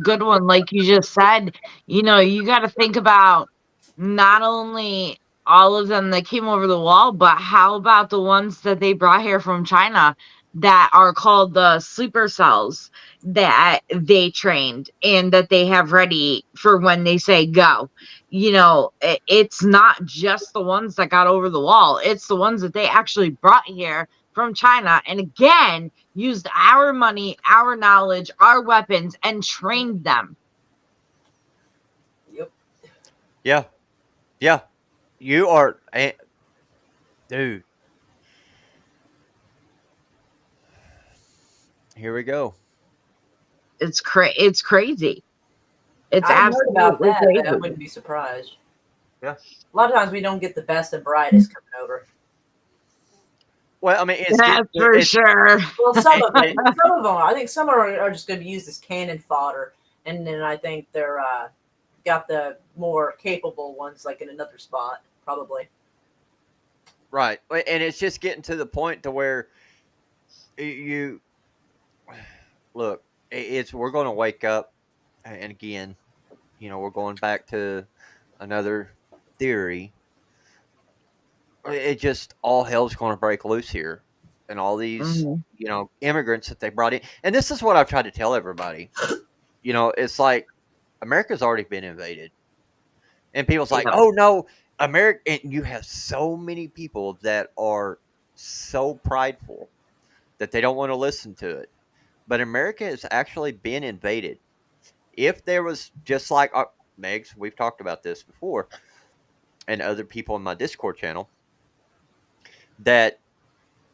good one, like you just said, you got to think about not only all of them that came over the wall, but how about the ones that they brought here from China that are called the sleeper cells that they trained and that they have ready for when they say go. It's not just the ones that got over the wall. It's the ones that they actually brought here from China and again used our money, our knowledge, our weapons, and trained them. yep. Yeah. Yeah, you are, dude. Here we go. It's crazy. It's I heard about absolutely that, but I crazy. wouldn't be surprised. Yeah. A lot of times we don't get the best and brightest coming over. Well, I mean, That's for it's sure. Well, some of them, it, I think some are just going to be used as cannon fodder, and then I think they're got the more capable ones like in another spot, probably. right, and it's just getting to the point to where you look. It's we're going to wake up, and again, we're going back to another theory. It just all hell's going to break loose here, and all these Mhm. immigrants that they brought in. And this is what I've tried to tell everybody. It's like America's already been invaded, and people's like, Yeah. "Oh no, America!" And you have so many people that are so prideful that they don't want to listen to it. But America has actually been invaded. If there was just like Megs, we've talked about this before, and other people in my Discord channel, that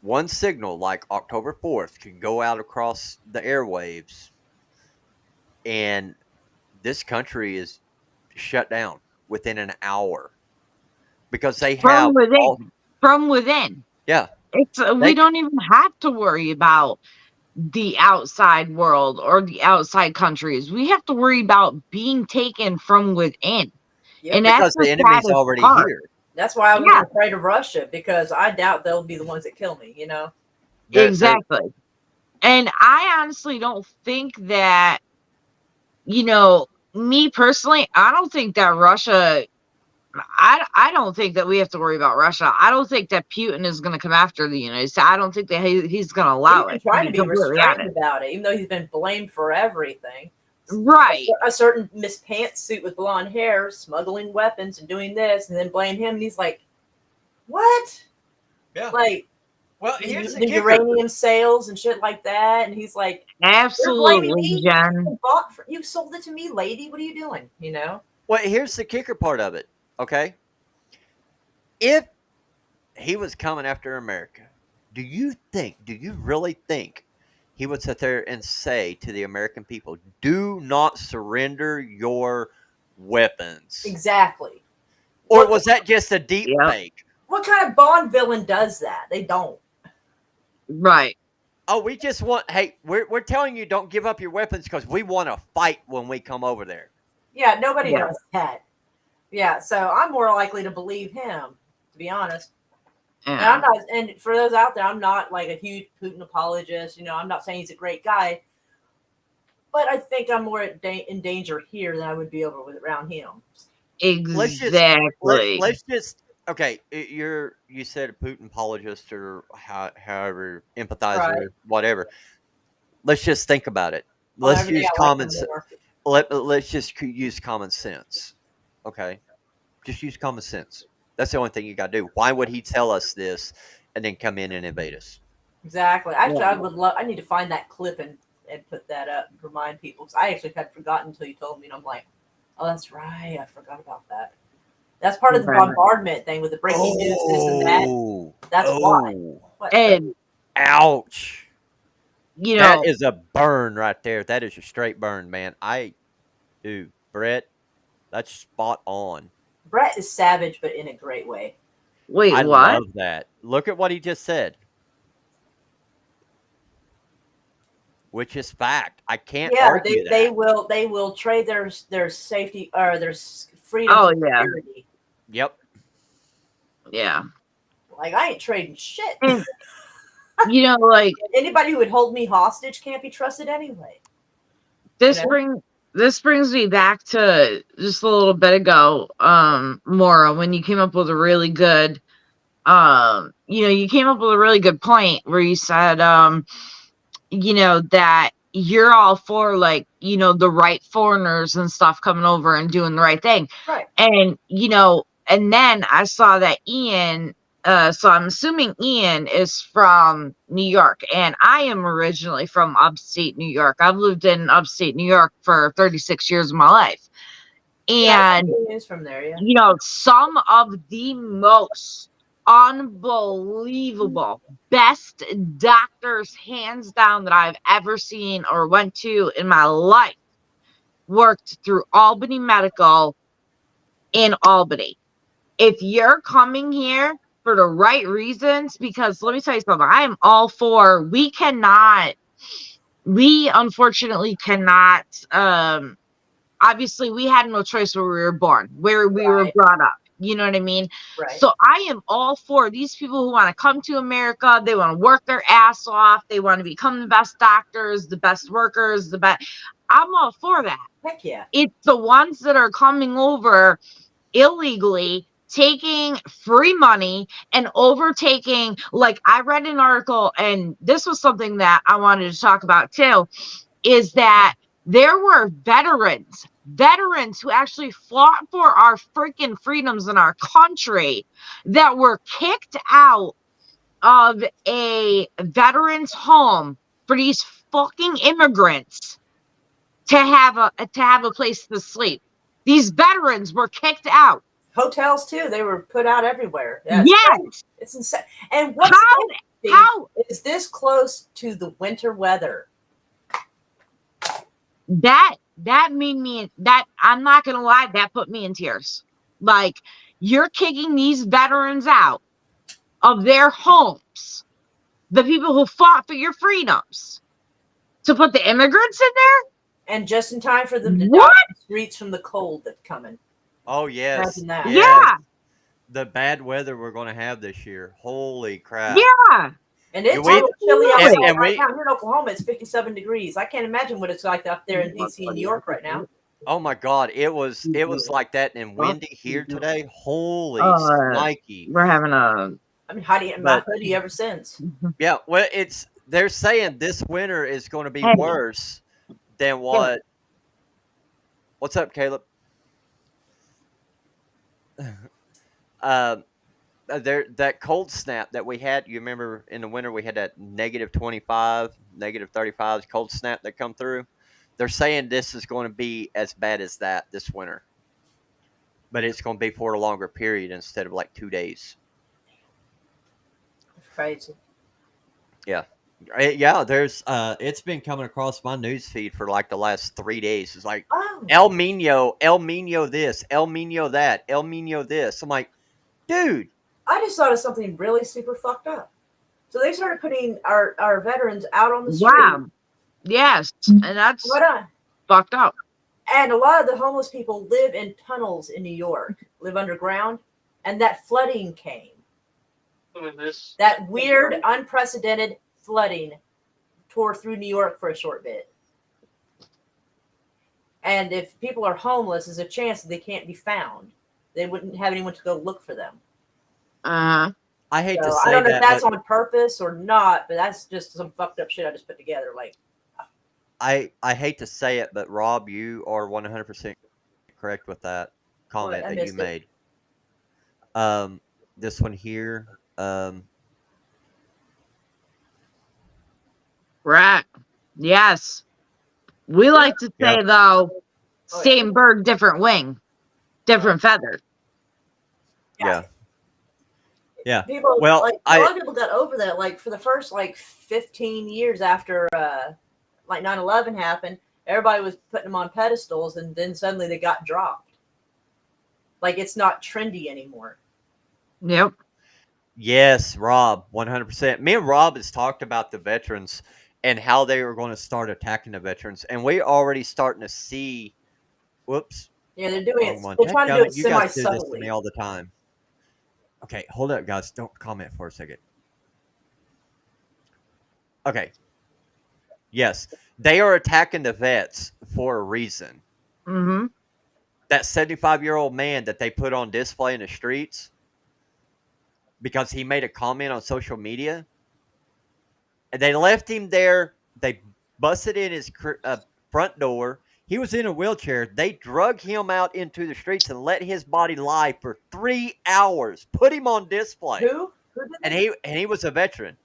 one signal like October 4th can go out across the airwaves, and this country is shut down within an hour because they have From within. all, From within. yeah, It's they we don't even have to worry about the outside world or the outside countries. We have to worry about being taken from within. Yep. And that's because the the enemy's saddest already part. here. That's why I was Yeah. afraid of Russia, because I doubt they'll be the ones that kill me. They're- Exactly. And I honestly don't think that, me personally, I don't think that Russia, I don't think that we have to worry about Russia. I don't think that Putin is going to come after the United States. I don't think that he's going to allow He's been it. trying to be completely restrained honest. about it, even though he's been blamed for everything. Right. A certain Miss Pantsuit with blonde hair smuggling weapons and doing this, and then blame him, and he's like, "What?" Yeah. Like, Well, the here's the kicker. uranium sales and shit like that, and he's like, "You're blaming Absolutely, me? Jen. You sold it to me, lady. What are you doing?" Well, here's the kicker part of it. Okay, if he was coming after America, do you really think he would sit there and say to the American people, "Do not surrender your weapons"? Exactly. Or was that just a deep Yep. fake? What kind of Bond villain does that? They don't. Right. Oh, we just want. Hey, we're telling you, don't give up your weapons because we want to fight when we come over there. Yeah, nobody Yeah. does that. Yeah, so I'm more likely to believe him, to be honest. And Yeah. I'm not, and for those out there, I'm not like a huge Putin apologist. I'm not saying he's a great guy, but I think I'm more in danger here than I would be over with around him. Exactly. Let's just okay. You said a Putin apologist or however empathizer, Right. whatever. Let's just think about it. Well, Let's everything use I like common him sense. more. Let's just use common sense. Okay, just use common sense. That's the only thing you got to do. Why would he tell us this and then come in and invade us? Exactly. Actually, Yeah. I would love. I need to find that clip and put that up and remind people, because I actually had forgotten until you told me, and I'm like, oh, that's right, I forgot about that. That's part of the Right. bombardment thing with the breaking news, this and that. That's why. What? And Ouch! you That know, is a burn right there. That is a straight burn, man. Dude, Brett, that's spot on. Brett is savage, but in a great way. wait, I what? love that. Look at what he just said. Which is fact. I can't Yeah, argue they that. will trade their safety or their freedom Oh, for yeah. security. Yep. Yeah. Like, I ain't trading shit. And, like Anybody who would hold me hostage can't be trusted anyway. this brings me back to just a little bit ago, Maura, when you came up with a really good you came up with a really good point where you said that you're all for, like, the right foreigners and stuff coming over and doing the right thing. Right. And, and then I saw that Ian, so I'm assuming Ian is from New York, and I am originally from upstate New York. I've lived in upstate New York for 36 years of my life. And news from there, yeah. you know, some of the most unbelievable best doctors hands down that I've ever seen or went to in my life worked through Albany Medical in Albany. If you're coming here for the right reasons, because let me tell you something, I am all for, we unfortunately cannot, obviously we had no choice where we were born, where we were brought up. You know what I mean? Right. So I am all for these people who want to come to America. They want to work their ass off. They want to become the best doctors, the best workers, the best. I'm all for that. Heck yeah. It's the ones that are coming over illegally, taking free money and overtaking. Like, I read an article, and this was something that I wanted to talk about too, is that there were veterans who actually fought for our freaking freedoms in our country that were kicked out of a veterans home for these fucking immigrants to have a place to sleep. These veterans were kicked out. Hotels too. They were put out everywhere. Yes. It's insane. And what's How is this close to the winter weather? that made me, that I'm not gonna lie, that put me in tears. Like, you're kicking these veterans out of their homes, the people who fought for your freedoms, to put the immigrants in there, and just in time for them to What? die in the streets from the cold that's coming. Oh yes. Imagine that. Yes. Yeah. The bad weather we're going to have this year. Holy crap. Yeah. And it's We- chilly outside and right we- now. Here in Oklahoma, it's 57 degrees. I can't imagine what it's like up there in DC and New York right now. Oh my God. It was like that and windy here today. Holy Nike. We're having a I've been hiding in my hoodie ever since. Yeah. Well, they're saying this winter is going to be Hey. worse than what. What's up, Caleb? That cold snap that we had, you remember in the winter we had that negative 25, negative 35 cold snap that come through. They're saying this is going to be as bad as that this winter, but it's going to be for a longer period instead of like 2 days. Crazy. Yeah, there's it's been coming across my news feed for like the last 3 days. It's like Oh, El Nino this, El Nino that, El Nino this. I'm like, dude. I just thought of something really super fucked up. So they started putting our veterans out on the street. wow. Yes. And that's Right on. fucked up. And a lot of the homeless people live in tunnels in New York, live underground, and that flooding came. That weird, unprecedented flooding tore through New York for a short bit. And if people are homeless, there's a chance that they can't be found. They wouldn't have anyone to go look for them. Uh-huh. I hate So to say I don't know that, if that's but on purpose or not, but that's just some fucked up shit I just put together. Like, I hate to say it, but Rob, you are 100% correct with that comment I that you missed it. made. This one here, Right. Yes. We like to say, Yeah. though, Oh, yeah. same bird, different wing, different feather. yeah. Yeah. people, Well, like a lot of people got over that. Like for the first 15 years after 9/11 happened, everybody was putting them on pedestals, and then suddenly they got dropped. Like it's not trendy anymore. Yep. Yes, Rob, 100%. Me and Rob has talked about the veterans and how they were going to start attacking the veterans, and we're already starting to see. Whoops. Yeah, they're doing Wrong it. one. They're trying to do it You guys do this to semi-subtly. me all the time. Okay, hold up, guys. Don't comment for a second. Okay. Yes, they are attacking the vets for a reason. Mm-hmm. That 75-year-old man that they put on display in the streets because he made a comment on social media, and they left him there. They busted in his front door. He was in a wheelchair. They drug him out into the streets and let his body lie for 3 hours. Put him on display. Who? Who did that? And he was a veteran.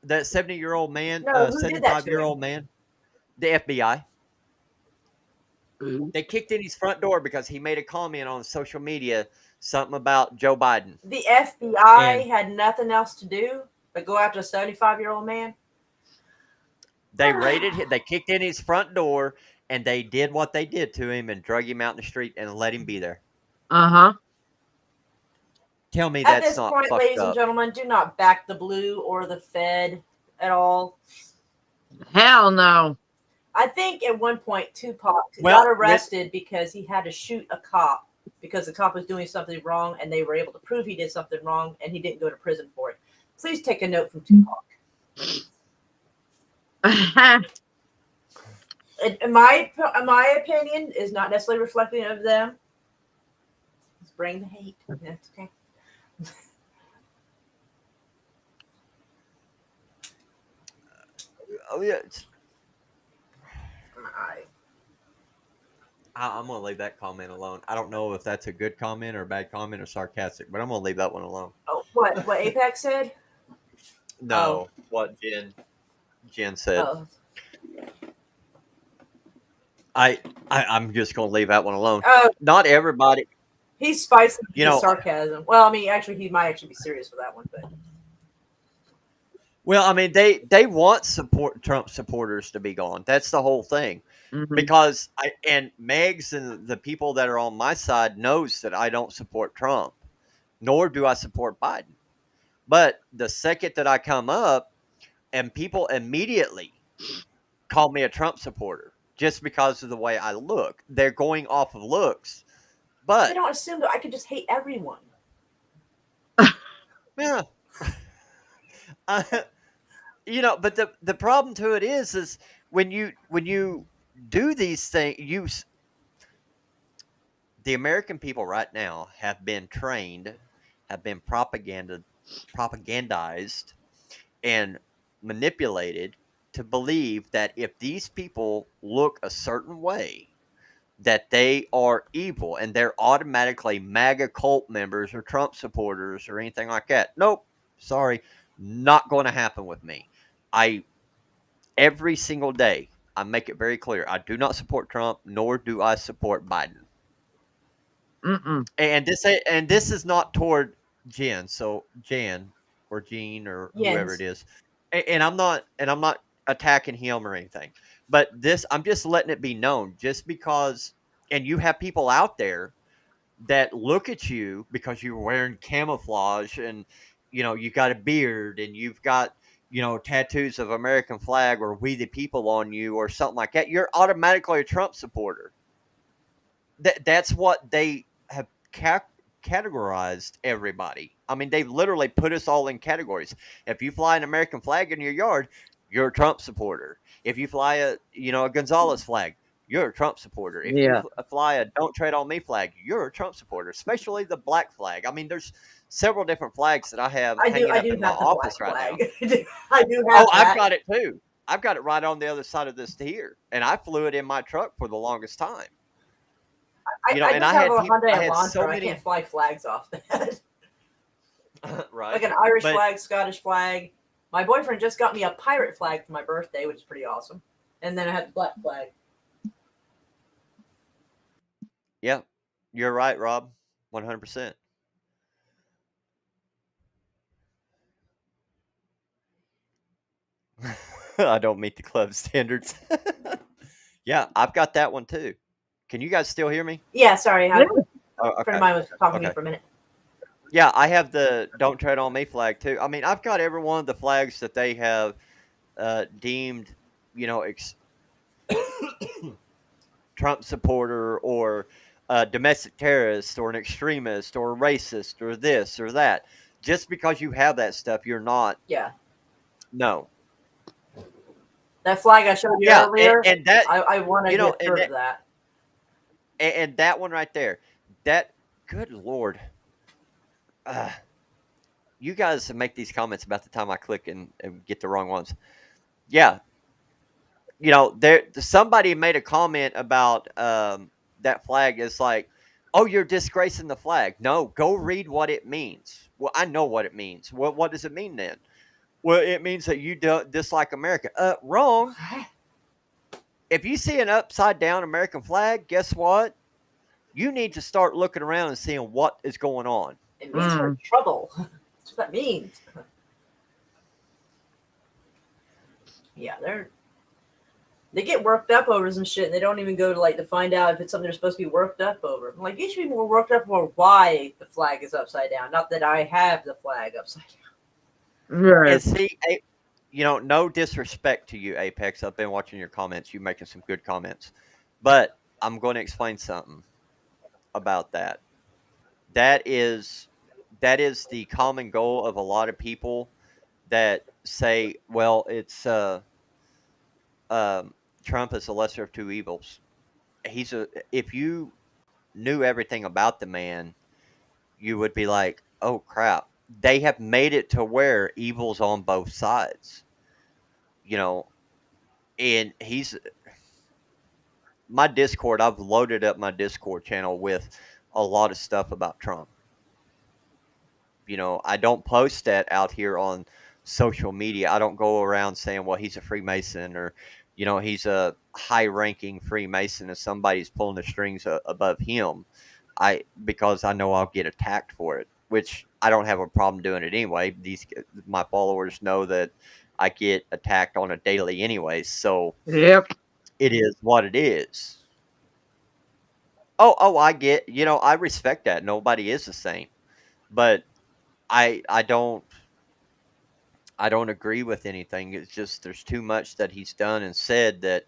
That 70-year-old man, No, who did that to 75-year-old man, the FBI. They kicked in his front door because he made a comment on social media, something about Joe Biden. The FBI And had nothing else to do but go after a 75-year-old man. they raided him. They kicked in his front door, and they did what they did to him and drug him out in the street and let him be there. Uh-huh. Tell me At that's this not point, fucked ladies and up. gentlemen, do not back the blue or the Fed at all. Hell no. I think at one point Tupac Well, got arrested because he had to shoot a cop because the cop was doing something wrong, and they were able to prove he did something wrong, and he didn't go to prison for it. Please take a note from Tupac. In my opinion, is not necessarily reflecting of them. Let's bring the hate. That's okay. Oh yeah, I- I'm gonna leave that comment alone. I don't know if that's a good comment or a bad comment or sarcastic, but I'm gonna leave that one alone. Oh, what Apex said? No, what Jen said. Oh, I'm just gonna leave that one alone. oh, Not everybody. he's spicy with You know- sarcasm. Well, I mean, actually, he might actually be serious with that one, but Well, I mean, they want Trump supporters to be gone. That's the whole thing. Mhm. Because Megs and the people that are on my side knows that I don't support Trump, nor do I support Biden. But the second that I come up, and people immediately call me a Trump supporter just because of the way I look, they're going off of looks. they But don't assume that I could just hate everyone. yeah, but the problem to it is when you do these things, the American people right now have been trained, have been propagandized, and manipulated to believe that if these people look a certain way, that they are evil and they're automatically MAGA cult members or Trump supporters or anything like that. Nope, sorry, not going to happen with me. Every single day, I make it very clear, I do not support Trump, nor do I support Biden. Mm-mm. And this is not toward Jen, so Jan or Gene or whoever Jens. it is, and I'm not attacking him or anything, but I'm just letting it be known, just because, and you have people out there that look at you because you're wearing camouflage and you got a beard and you've got tattoos of American flag or We the People on you or something like that. You're automatically a Trump supporter. That's what they have categorized everybody. I mean, they've literally put us all in categories. If you fly an American flag in your yard, you're a Trump supporter. If you fly a Gonzalez flag, you're a Trump supporter. If Yeah. you fly a Don't Tread on Me flag, you're a Trump supporter, especially the black flag. I mean, there's several different flags that I have hanging up in my have the office black right now. flag. I do have Oh, that. I've got it too. I've got it right on the other side of this here, and I flew it in my truck for the longest time. I and just I have had a people- Hyundai I had Elantra. so I many- can't fly flags off that. Right. Like an Irish But- flag, Scottish flag. My boyfriend just got me a pirate flag for my birthday, which is pretty awesome. And then I had the black flag. Yeah, you're right, Rob. 100%. I don't meet the club standards. Yeah, I've got that one too. Can you guys still hear me? Yeah, sorry. Yeah. A Oh, friend okay. of mine was talking to me Okay. for a minute. Yeah, I have the Don't Tread on Me flag too. I mean, I've got every one of the flags that they have deemed, Trump supporter or a domestic terrorist or an extremist or a racist or this or that. Just because you have that stuff, you're not. Yeah. No. That flag I showed you Yeah, earlier, and that I want to you know, get and rid of that. and that one right there, that good Lord, you guys make these comments about the time I click and get the wrong ones. Yeah, somebody made a comment about that flag is like, oh, you're disgracing the flag. No, go read what it means. Well, I know what it means. What does it mean then? Well, it means that you dislike America. Wrong. if you see an upside down American flag, guess what? You need to start looking around and seeing what is going on. It means we're in trouble. That's what that means. Yeah, they get worked up over some shit, and they don't even go to like to find out if it's something they're supposed to be worked up over. I'm like, you should be more worked up over why the flag is upside down, not that I have the flag upside down. Right. And see, no disrespect to you, Apex. I've been watching your comments. You're making some good comments. But I'm going to explain something about that. That is the common goal of a lot of people that say, well, it's Trump is the lesser of two evils. If you knew everything about the man, you would be like, oh crap. They have made it to where evil's on both sides. And my Discord, I've loaded up my Discord channel with a lot of stuff about Trump. I don't post that out here on social media. I don't go around saying, well, he's a Freemason or, he's a high ranking Freemason and somebody's pulling the strings above him. Because I know I'll get attacked for it, which I don't have a problem doing it anyway. My followers know that I get attacked on a daily anyway. So Yep. it is what it is. Oh, I get, I respect that. Nobody is the same. But I don't agree with anything. It's just there's too much that he's done and said that,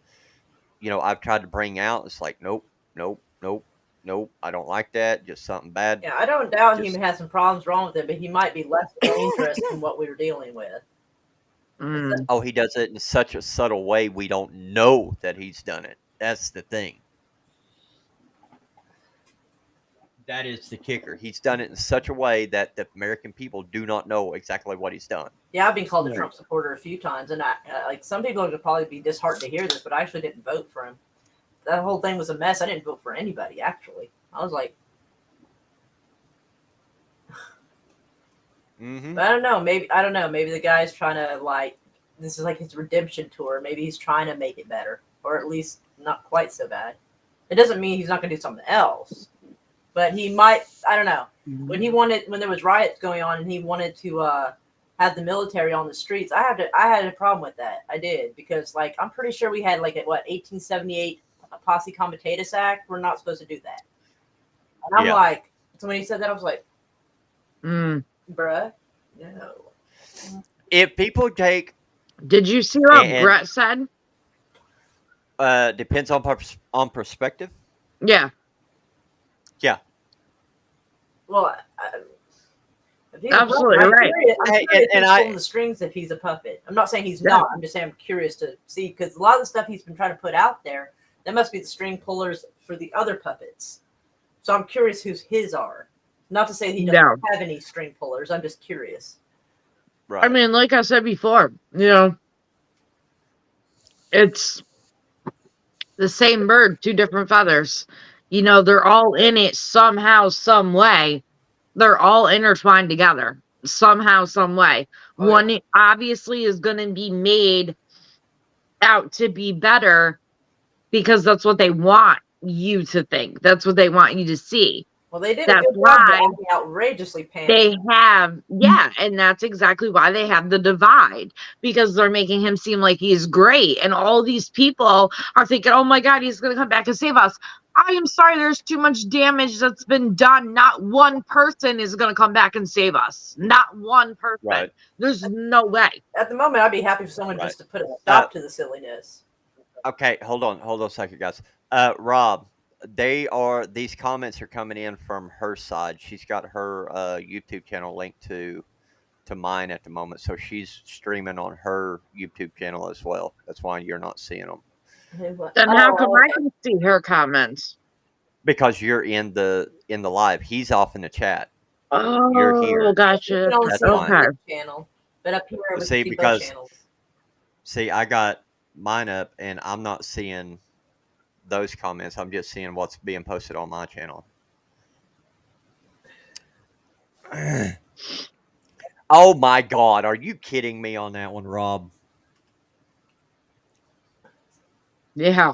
I've tried to bring out. It's like, nope. I don't like that. Just something bad. Yeah, I don't doubt he has some problems wrong with it, but he might be less dangerous than what we were dealing with. Oh, he does it in such a subtle way. We don't know that he's done it. That's the thing. That is the kicker. He's done it in such a way that the American people do not know exactly what he's done. Yeah, I've been called a Trump supporter a few times, and like some people would probably be disheartened to hear this, but I actually didn't vote for him. That whole thing was a mess. I didn't vote for anybody, actually. I was like, Mm-hmm. I don't know. Maybe the guy's trying to this is like his redemption tour. Maybe he's trying to make it better, or at least not quite so bad. It doesn't mean he's not going to do something else, but he might. I don't know. When there was riots going on, and he wanted to have the military on the streets, I had a problem with that. I did, because I'm pretty sure we had 1878 Posse Comitatus Act. We're not supposed to do that. And I'm so when he said that, I was like, bruh, no. If people take, did you see what Brett said? Depends on perspective. Yeah. Yeah. Well, absolutely right. I'm curious if he's pulling the strings if he's a puppet. I'm not saying he's not. I'm just saying I'm curious to see, because a lot of the stuff he's been trying to put out there, that must be the string pullers for the other puppets. So I'm curious whose his are. Not to say he doesn't have any string pullers. I'm just curious. Right. I mean, like I said before, it's the same bird, two different feathers. They're all in it somehow, some way. They're all intertwined together somehow, some way. One obviously is going to be made out to be better because that's what they want you to think. That's what they want you to see. Well, they did. That's why outrageously panicked. They have, and that's exactly why they have the divide, because they're making him seem like he's great, and all these people are thinking, "Oh my God, he's going to come back and save us." I am sorry, there's too much damage that's been done. Not one person is going to come back and save us. Not one person. Right. There's no way. At the moment, I'd be happy for someone just to put a stop to the silliness. Okay, hold on a second, guys. Rob, these comments are coming in from her side. She's got her YouTube channel linked to mine at the moment, so she's streaming on her YouTube channel as well. That's why you're not seeing them. Then how come I can see her comments? Because you're in the live. He's off in the chat. Oh, you're here. Gotcha. That's okay. Channel, but up here we see, see because both channels. See, I got mine up, and I'm not seeing those comments. I'm just seeing what's being posted on my channel. Oh my God, are you kidding me on that one, Rob? Yeah.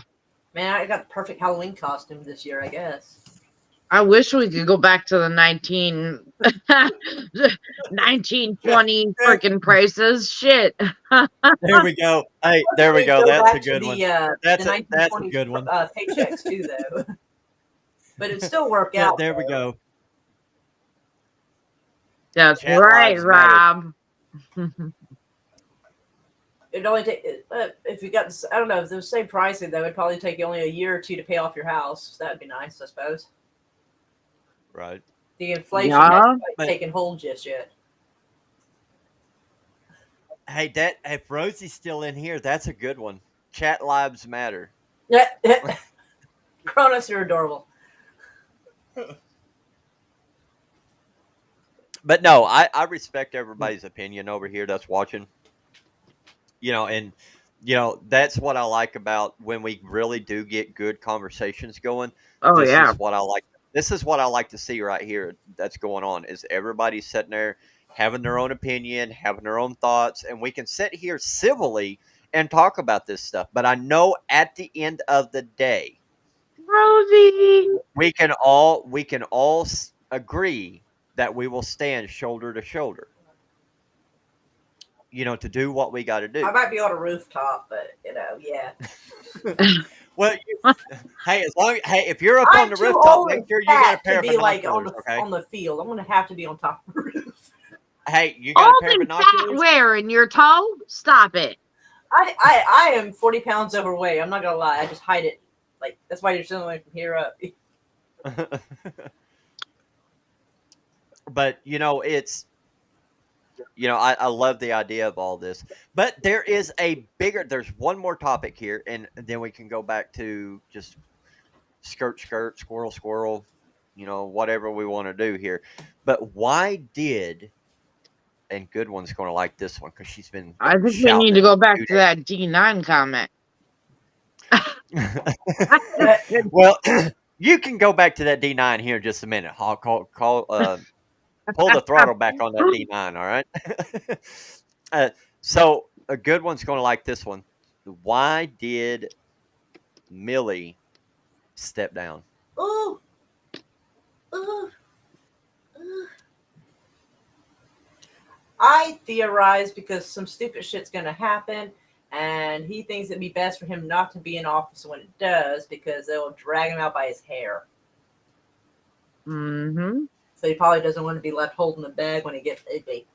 Man, I got the perfect Halloween costume this year, I guess. I wish we could go back to the 1920 freaking prices. Shit. There we go. Hey, there we They go. go That's a back to good one. the That's a 1920s good one. paychecks too, though. But it'd still work Yeah, out. there we though. go. That's Chat right, lives matter. Rob. It'd only take if you got this, I don't know if it was the same pricing though. It'd probably take you only a year or two to pay off your house. So that'd be nice, I suppose. Right. The inflation Yeah. hasn't But- taken hold just yet. Hey, that if Rosie's still in here, that's a good one. Chat lives matter. Cronus, you're adorable. But no, I respect everybody's opinion over here that's watching. And that's what I like about when we really do get good conversations going. Oh This yeah. is what I like. This is what I like to see right here that's going on is everybody sitting there having their own opinion, having their own thoughts, and we can sit here civilly and talk about this stuff. But I know at the end of the day, Rosie. we can all agree that we will stand shoulder to shoulder. To do what we got to do. I might be on a rooftop, but yeah. Well, hey, if you're up I'm on the too rooftop, old make and sure you get a fat pair to of be like on binoculars. the Okay. on the field. I'm gonna have to be on top of the roof. Hey, you got a Old pair of and fat binoculars? where in your toe? Stop it. I am 40 pounds overweight. I'm not gonna lie. I just hide it. Like that's why you're still only from here up. But it's I love the idea of all this. But there's one more topic here, and then we can go back to just skirt, squirrel, squirrel, whatever we want to do here. But why did and Good One's going to like this one because she's been I think we shouting need it to go back for to that D9 comment. Well, you can go back to that D9 here in just a minute. I'll pull the throttle back on that D9. All right. So a Good One's going to like this one. Why did Millie step down? Ooh. Ooh. Ooh. I theorize because some stupid shit's gonna happen, and he thinks it'd be best for him not to be in office when it does because they'll drag him out by his hair. Mm-hmm. So he probably doesn't want to be left holding the bag when he gets iffy.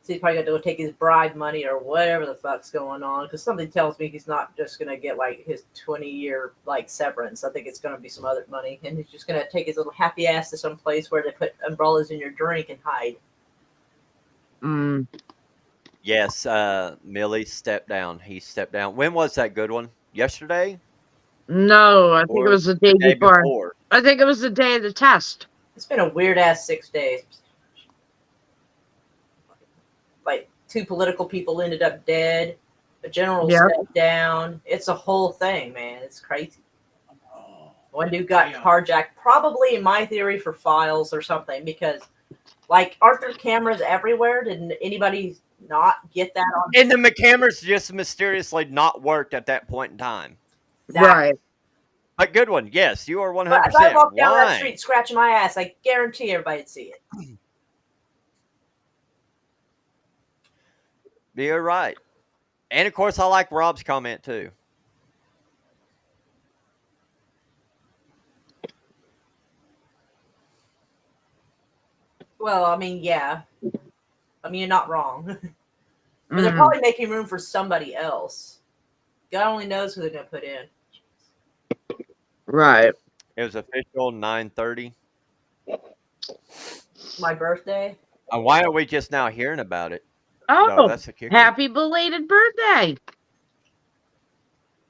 So he's probably got to go take his bribe money or whatever the fuck's going on. Because something tells me he's not just going to get like his 20-year like severance. I think it's going to be some other money. And he's just going to take his little happy ass to some place where they put umbrellas in your drink and hide. Mm. Yes, Millie stepped down. He stepped down. When was that Good One? Yesterday? No, I think it was the day The day before. before. I think it was the day of the test. It's been a weird ass 6 days. Like 2 political people ended up dead. A general Yep. stepped down. It's a whole thing, man. It's crazy. One dude got carjacked, probably in my theory for files or something, because like aren't there cameras everywhere? Didn't anybody not get that on? And the cameras just mysteriously not worked at that point in time. Right. But Good One, yes, you are 100%. But if I walked down that Why? street scratching my ass, I guarantee everybody'd see it. You're right. And of course, I like Rob's comment too. Well, I mean, yeah. I mean, you're not wrong. But they're Mm. probably making room for somebody else. God only knows who they're going to put in. Right. It was official 9:30. My birthday. Why are we just now hearing about it? Oh, No, that's a kicker. happy belated birthday.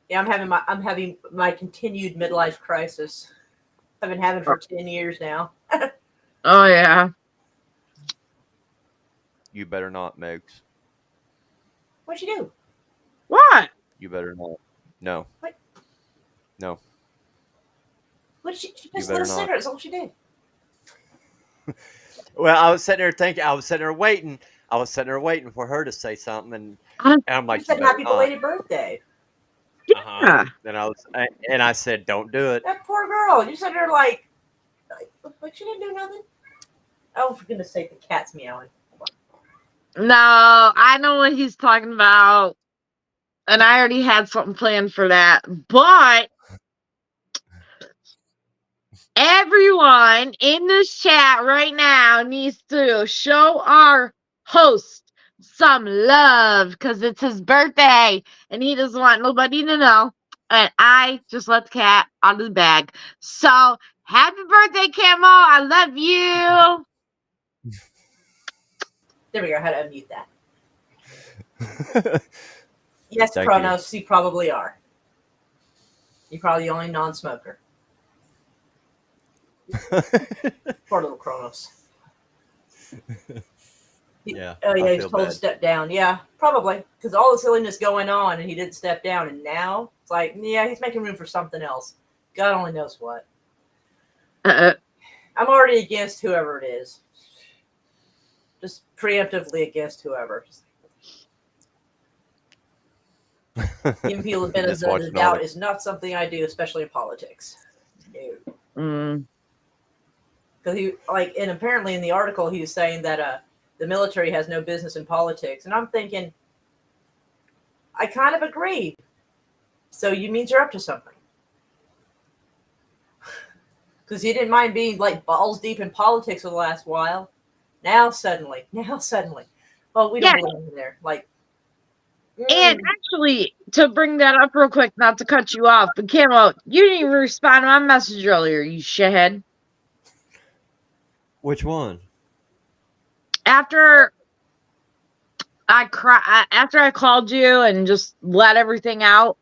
Yeah, I'm having my continued midlife crisis. I've been having for 10 years now. Oh, yeah. You better not, Megs. What'd you do? What? You better not. No. What? No. What she You just better lit a not. cigarette. That's all she did. Well, I was sitting there thinking. I was sitting there waiting. for her to say something, and I'm like, You said you better happy not. belated birthday. She Yeah. And I said, "Don't do it." That poor girl. You said her like she didn't do nothing. Oh, for goodness sake, the cat's meowing. No, I know what he's talking about. And I already had something planned for that. But everyone in this chat right now needs to show our host some love because it's his birthday and he doesn't want nobody to know. And I just let the cat out of the bag. So happy birthday, Camo. I love you. There we go. How to unmute that. Yes, Thank Kronos, you probably are. You're probably the only non-smoker. Poor little Kronos. Yeah. Oh yeah, I he's feel told to bad. step down. Yeah, probably because all the silliness going on, and he didn't step down, and now it's like, yeah, he's making room for something else. God only knows what. I'm already against whoever it is. Just preemptively against whoever. Giving people the benefit Just of the watching all doubt the- is not something I do, especially in politics. Mm. Because he and apparently in the article he was saying that the military has no business in politics, and I'm thinking, I kind of agree. So you means you're up to something. Because he didn't mind being like balls deep in politics for the last while. Now suddenly, well, we don't belong there. Like, And actually, to bring that up real quick, not to cut you off, but Camo, you didn't even respond to my message earlier, you shithead. Which one? After I called you and just let everything out,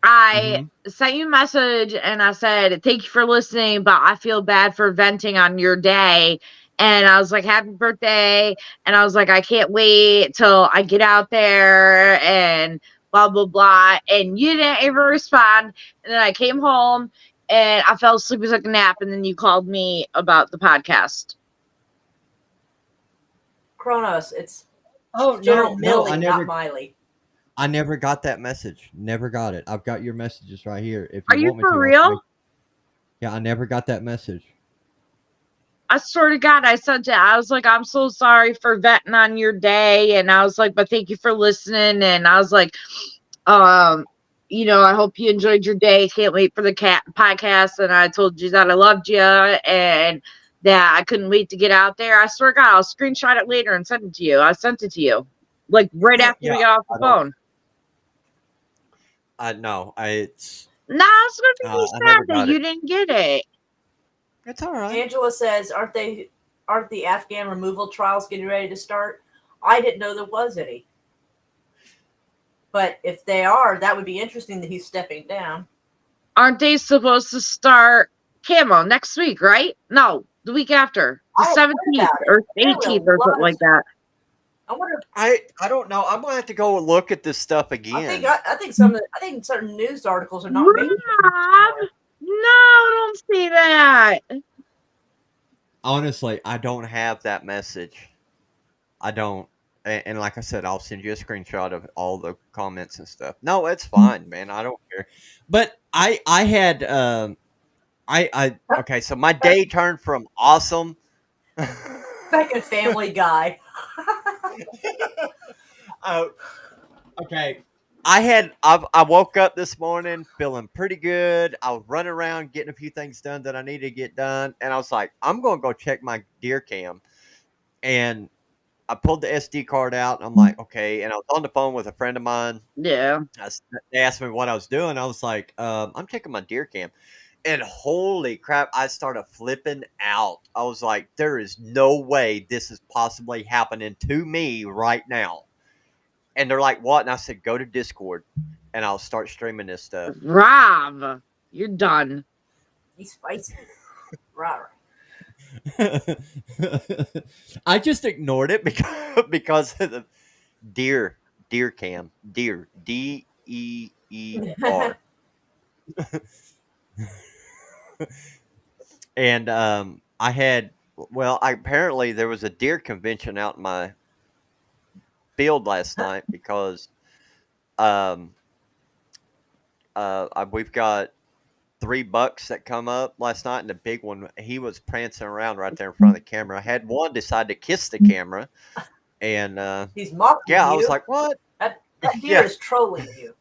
I sent you a message and I said, thank you for listening, but I feel bad for venting on your day. And I was like, happy birthday. And I was like, I can't wait till I get out there and blah, blah, blah. And you didn't even respond. And then I came home and I fell asleep and took a nap. And then you called me about the podcast. Kronos, it's Oh General no, Millie, I not Miley. never got that message. Never got it. I've got your messages right here. If Are you want me for to, I'll real? make- Yeah, I never got that message. I swear to God, I said I was like, I'm so sorry for vetting on your day. And I was like, but thank you for listening. And I was like, you know, I hope you enjoyed your day. Can't wait for the podcast. And I told you that I loved you and that I couldn't wait to get out there. I swear to God, I'll screenshot it later and send it to you. I sent it to you like right after we got off the phone. No, it's No, it's going to be I sad never that got you it. didn't get it. It's all right. Angela says, aren't the Afghan removal trials getting ready to start? I didn't know there was any. But if they are, that would be interesting that he's stepping down. Aren't they supposed to start Camo next week, right? No, the week after. The I heard 17th about it. or Apparently a 18th or lot something of like that. I wonder. I don't know. I'm gonna have to go look at this stuff again. I think certain news articles are not making it Rob, anymore. no, don't say that. Honestly, I don't have that message. I don't. And like I said, I'll send you a screenshot of all the comments and stuff. No, it's fine, man. I don't care. But I had okay. So my day turned from awesome. Fucking Family Guy. Okay. I woke up this morning feeling pretty good. I was running around getting a few things done that I needed to get done, and I was like, I'm gonna go check my deer cam. And I pulled the SD card out, and I'm like, okay. And I was on the phone with a friend of mine. Yeah. They asked me what I was doing. I was like, I'm checking my deer cam. And holy crap, I started flipping out. I was like, there is no way this is possibly happening to me right now. And they're like, what? And I said, go to Discord and I'll start streaming this stuff. Rob, you're done. He's spicy. Right. I just ignored it because of the deer cam. Deer. DEER. And apparently there was a deer convention out in my field last night because we've got 3 bucks that come up last night, and the big one, he was prancing around right there in front of the camera. I had one decide to kiss the camera, and He's mocking yeah, you. I was like, "What?" That deer Yeah. is trolling you.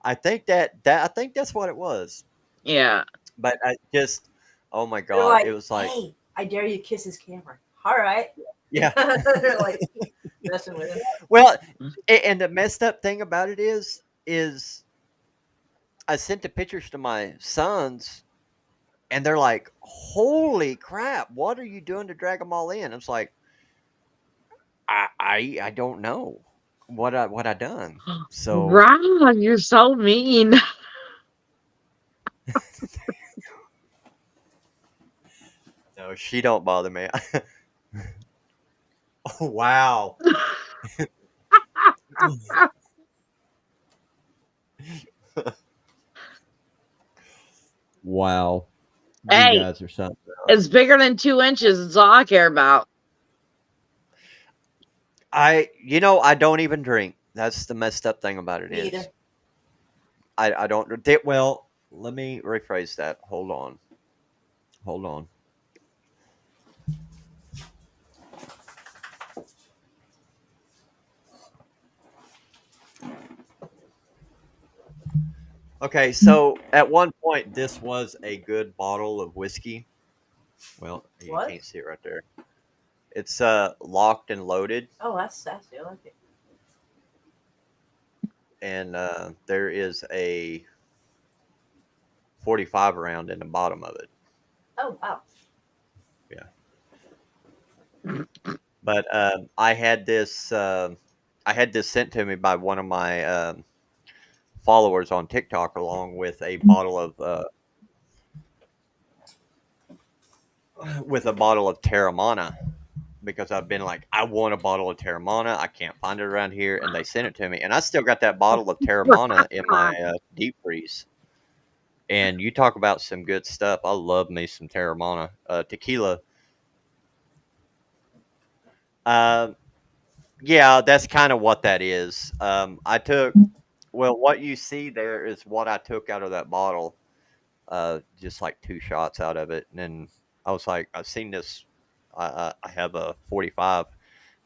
I think I think that's what it was. Yeah. But I just, oh my They're god, like, it was like, hey, I dare you kiss his camera. All right. yeah. They're like messing with him. Well, and the messed up thing about it is I sent the pictures to my sons, and they're like, "Holy crap! What are you doing to drag them all in?" I was like, I don't know what I done. So Ron, you're so mean. no, she don't bother me. Oh wow! Wow. Hey. You guys are something else. It's bigger than 2 inches. It's all I care about. I don't even drink. That's the messed up thing about it Me is either. I don't. Well, let me rephrase that. Hold on. Okay, so at one point, this was a good bottle of whiskey. Well, you What? can't see it right there. It's locked and loaded, Oh, that's sassy. I like it. and there is a 45 round in the bottom of it. Oh, wow. But I had this sent to me by one of my followers on TikTok, along with a bottle of Terramana, because I've been like, I want a bottle of Terramana. I can't find it around here, and they sent it to me, and I still got that bottle of Terramana in my deep freeze. And you talk about some good stuff. I love me some Terramana tequila. Yeah, that's kind of what that is. I took, well, what you see there is what I took out of that bottle. Just like 2 shots out of it, and then I was like, I've seen this. I have a 45.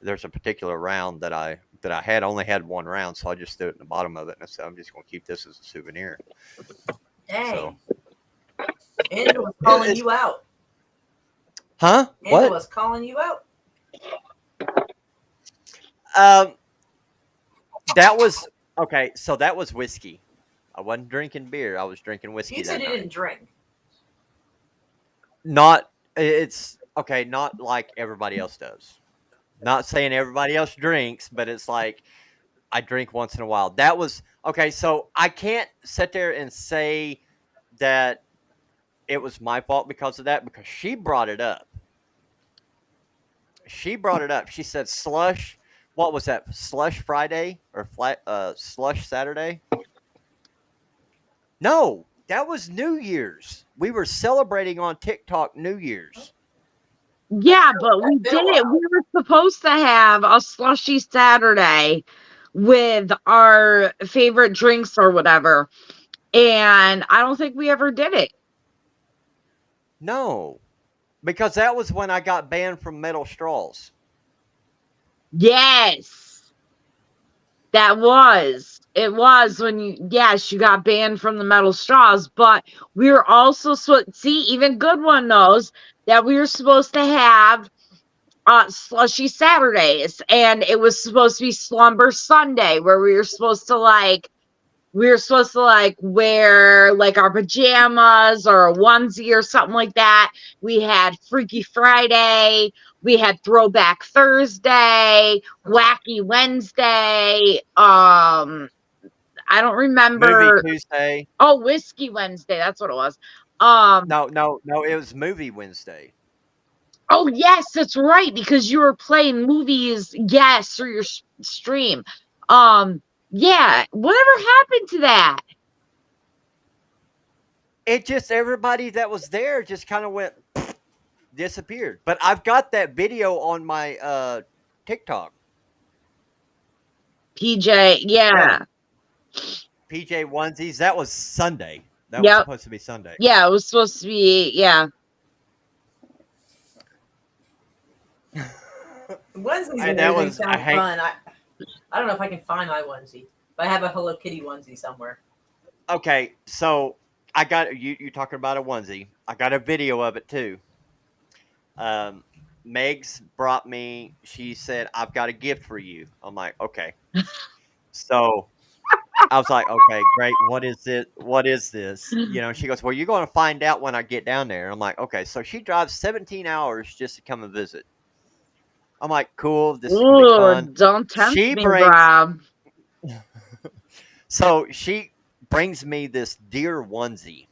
There's a particular round that I had only had 1 round, so I just threw it in the bottom of it, and I said, I'm just going to keep this as a souvenir. Dang. So, Angela was calling you out. huh? Angela What? was calling you out. That was okay. So that was whiskey. I wasn't drinking beer. I was drinking whiskey. You said that you night. didn't drink. Not. It's okay. Not like everybody else does. Not saying everybody else drinks, but it's like I drink once in a while. That was okay. So I can't sit there and say that it was my fault because of that, because she brought it up. She said slush. What was that? Slush Friday or slush Saturday? No, that was New Year's. We were celebrating on TikTok New Year's. Yeah, but we Been a did it. while. We were supposed to have a slushy Saturday with our favorite drinks or whatever. And I don't think we ever did it. No, because that was when I got banned from Metal Straws. Yes. That was. It was when you got banned from the metal straws, but we were also see, even Good One knows that we were supposed to have slushy Saturdays, and it was supposed to be slumber Sunday, where we were supposed to wear like our pajamas or a onesie or something like that. We had Freaky Friday, we had Throwback Thursday, Wacky Wednesday. I don't remember. Movie Tuesday. Oh, Whiskey Wednesday. That's what it was. No. It was Movie Wednesday. Oh, yes, that's right, because you were playing movies, yes, through your stream. Yeah, whatever happened to that? It just, everybody that was there just kind of went disappeared. But I've got that video on my TikTok. PJ, yeah. PJ onesies. That was Sunday. That was Yep. supposed to be Sunday. Yeah, it was supposed to be. Yeah. Onesies And and that everything was sound fun. I don't know if I can find my onesie, but I have a Hello Kitty onesie somewhere. okay. So I got you. You talking about a onesie? I got a video of it too. Megs brought me. She said, "I've got a gift for you." I'm like, okay. So I was like, okay, great. What is it? What is this? You know, she goes, well, you're going to find out when I get down there. I'm like, okay. So she drives 17 hours just to come and visit. I'm like, cool. This is going to be Ooh, fun. don't tempt She me, brings, Rob. so she brings me this deer onesie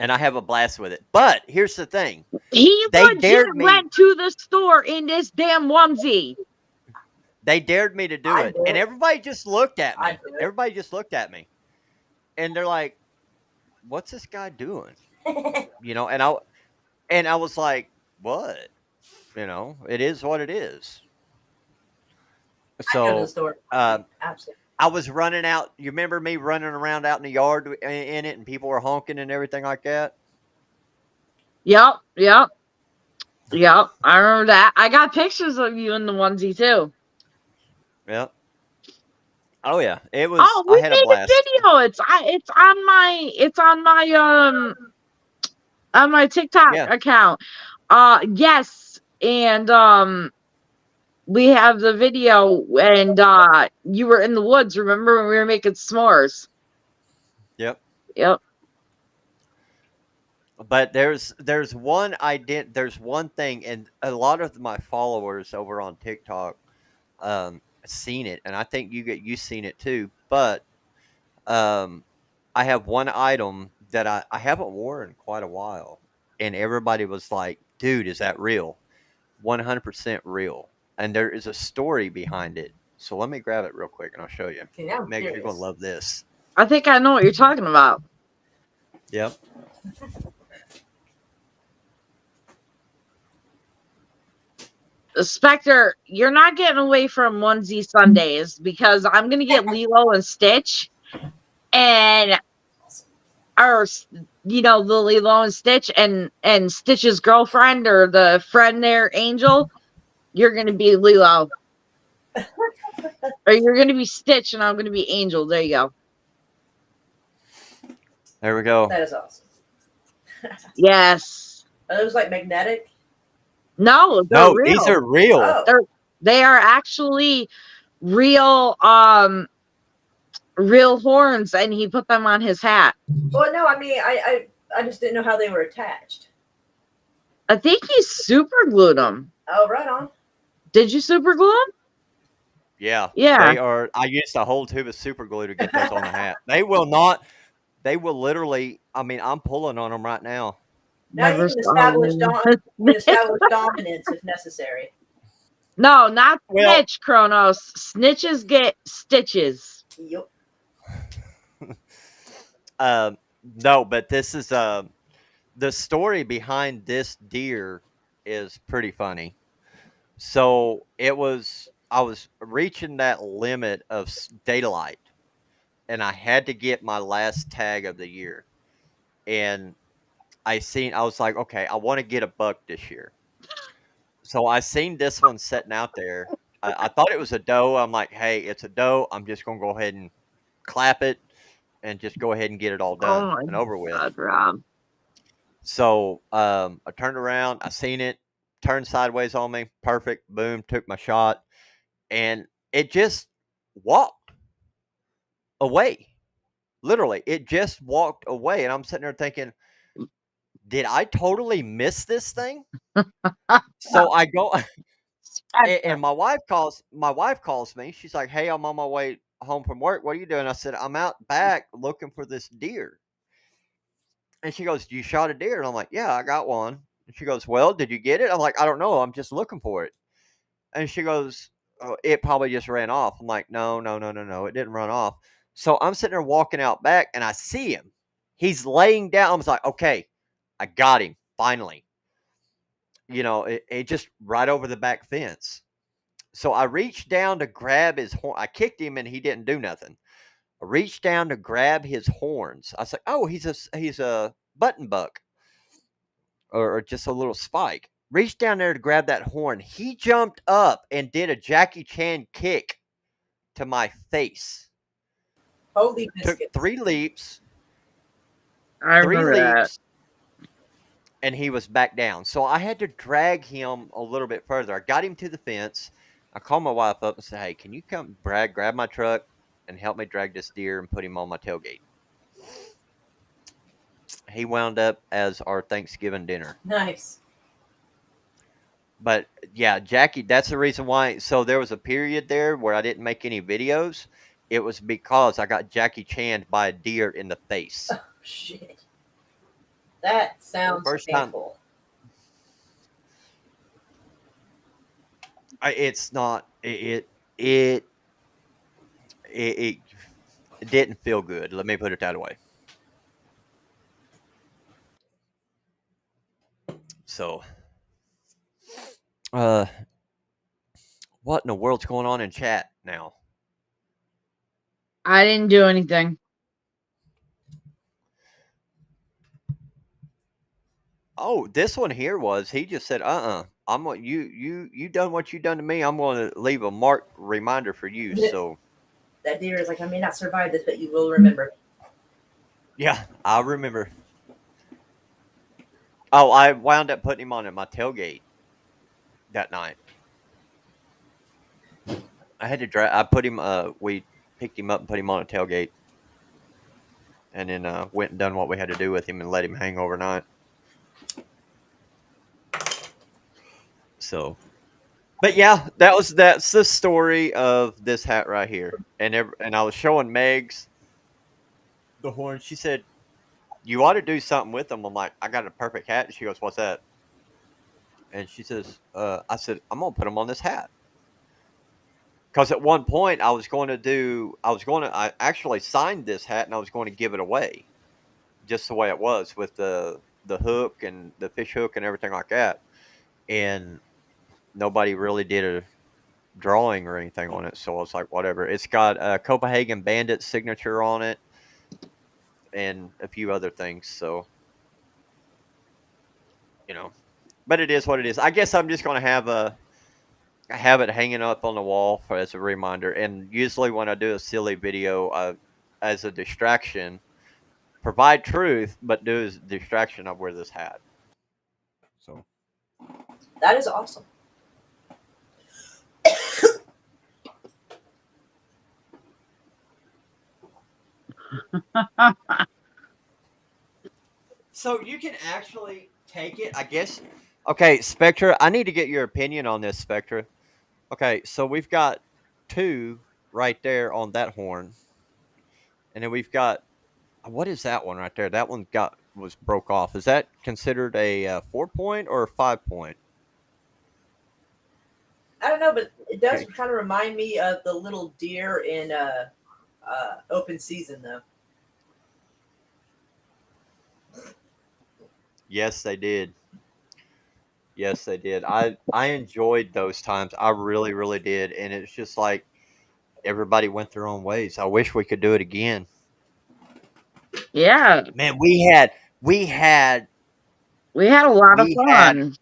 and I have a blast with it. But here's the thing. He They legit dared me. went to the store in this damn onesie. They dared me to do I'd it. do And it. everybody just looked at me. I'd do it. Everybody just looked at me. And they're like, what's this guy doing? You know, and I was like, what? You know, it is what it is. I go to the So store. Absolutely. I was running out. You remember me running around out in the yard in it, and people were honking and everything like that. Yep. I remember that. I got pictures of you in the onesie too. Yeah. Oh yeah, it was. Oh, I we had a made a blast. video. It's on my TikTok Yeah. account. Yes, and we have the video, and you were in the woods. Remember when we were making s'mores? Yep. Yep. But there's one there's one thing, and a lot of my followers over on TikTok seen it, and I think you seen it too. But I have one item that I haven't worn in quite a while, and everybody was like, "Dude, is that real?" 100% real, and there is a story behind it. So let me grab it real quick, and I'll show you. Okay, now I'm Meg, you're curious. gonna love this. I think I know what you're talking about. Yep. Spectre, you're not getting away from onesie Sundays because I'm gonna get Lilo and Stitch, and the Lilo and Stitch and Stitch's girlfriend or the friend there, Angel. You're gonna be Lilo, or you're gonna be Stitch, and I'm gonna be Angel. There you go. There we go. That is awesome. Yes. Are those like magnetic? No, they're No, real. these are real. Oh, They are actually real. Real horns, and he put them on his hat. well, no. I mean, I just didn't know how they were attached. I think he super glued them. Oh, right on. Did you super glue them? Yeah. Yeah. They are. I used a whole tube of super glue to get those on the hat. They will not. They will literally. I mean, I'm pulling on them right now. Now Never you can saw establish, them. establish dominance if necessary. No, not Well- snitch, Kronos. Snitches get stitches. Yep. No, but this is the story behind this deer is pretty funny. So I was reaching that limit of daylight, and I had to get my last tag of the year, and I was like, okay, I want to get a buck this year. So I seen this one sitting out there. I thought it was a doe. I'm like, hey, it's a doe. I'm just gonna go ahead and clap it and just go ahead and get it all done Oh my and over with. God, Rob. So I turned around, I seen it, turned sideways on me, perfect, boom, took my shot, and it just walked away. Literally, it just walked away, and I'm sitting there thinking, did I totally miss this thing? So I go, and my wife calls me. She's like, "Hey, I'm on my way home from work. What are you doing?" I said, "I'm out back looking for this deer." And she goes, "You shot a deer?" And I'm like, "Yeah, I got one." And she goes, "Well, did you get it?" I'm like, "I don't know. I'm just looking for it." And she goes, "Oh, it probably just ran off." I'm like, "No. It didn't run off." So I'm sitting there walking out back, and I see him. He's laying down. I was like, "Okay, I got him finally." You know, it just right over the back fence. So I reached down to grab his horn. I kicked him, and he didn't do nothing. I reached down to grab his horns. I was like, "Oh, he's a button buck, or just a little spike." Reached down there to grab that horn. He jumped up and did a Jackie Chan kick to my face. Holy Took biscuits. three leaps, I remember that. and he was back down. So I had to drag him a little bit further. I got him to the fence. I called my wife up and said, "Hey, can you come, Brad, grab my truck and help me drag this deer and put him on my tailgate?" He wound up as our Thanksgiving dinner. Nice. But yeah, Jackie, that's the reason why. So there was a period there where I didn't make any videos. It was because I got Jackie Chan by a deer in the face. Oh, shit. That sounds First time. painful. It's not. It didn't feel good. Let me put it that way. So, what in the world's going on in chat now? I didn't do anything. Oh, this one here was he just said, I'm what you done what you done to me. I'm going to leave a marked reminder for you." So That deer is like, I may not survive this, but you will remember. yeah, I remember. Oh, I wound up putting him on at my tailgate that night. I had to drag. I put him. We picked him up and put him on a tailgate, and then went and done what we had to do with him and let him hang overnight. So, but yeah, that's the story of this hat right here. And I was showing Megs the horn. She said, "You ought to do something with them." I'm like, "I got a perfect hat." And she goes, "What's that?" And she says, "I said, I'm gonna put them on this hat." Because at one point I actually signed this hat and I was going to give it away, just the way it was with the hook and the fish hook and everything like that. And nobody really did a drawing or anything on it, so I was like, whatever. It's got a Copenhagen Bandit signature on it and a few other things, so but it is what it is. I guess I'm just going to have it hanging up on the wall as a reminder. And usually when I do a silly video, as a distraction, provide truth, but do as a distraction, I wear this hat. So That is awesome. So you can actually take it, I guess. Okay, Spectra, I need to get your opinion on this, Spectra. Okay, so we've got two right there on that horn. And then we've got, what is that one right there? That one was broke off. Is that considered a 4-point or a 5-point? I don't know, but it does Okay. kind of remind me of the little deer in Open Season, though. Yes, they did. Yes, they did. I enjoyed those times. I really, really did. And it's just like everybody went their own ways. I wish we could do it again. Yeah, Man, we had we had a lot of fun.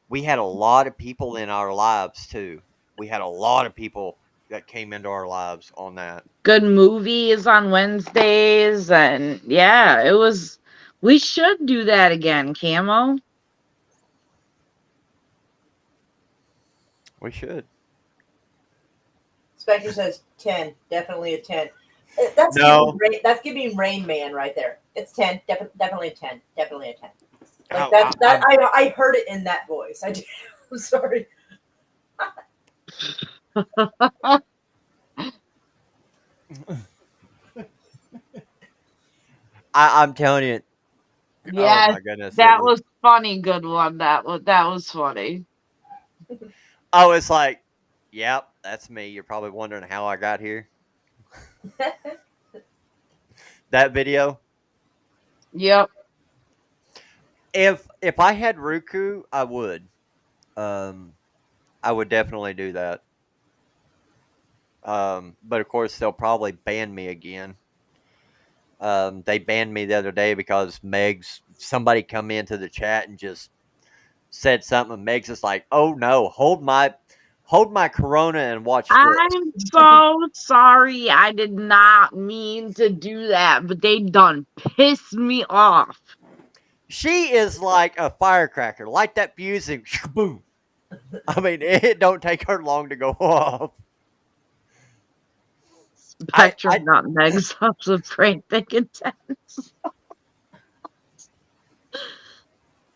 we had a lot of people in our lives too. We had a lot of people that came into our lives on that. Good movies on Wednesdays, and yeah, it was. We should do that again, Camo. We should. Spectre says 10, definitely a 10. That's No. that's giving Rain Man right there. It's 10, definitely a 10, definitely a 10. Like Oh, I heard it in that voice. I did. I'm sorry. I'm telling you. Yes, Oh my goodness. that was funny. Good one. That was funny. Oh, it's like, yep, that's me. You're probably wondering how I got here. That video. Yep. If I had Ruku, I would. I would definitely do that. But of course, they'll probably ban me again. They banned me the other day because somebody come into the chat and just said something. And Meg's just like, "Oh no, hold my Corona and watch this." I'm so sorry. I did not mean to do that, but they done pissed me off. She is like a firecracker. Light that fuse and boom. I mean, it don't take her long to go off. Spectrum, not Meg's house of prank thick intense.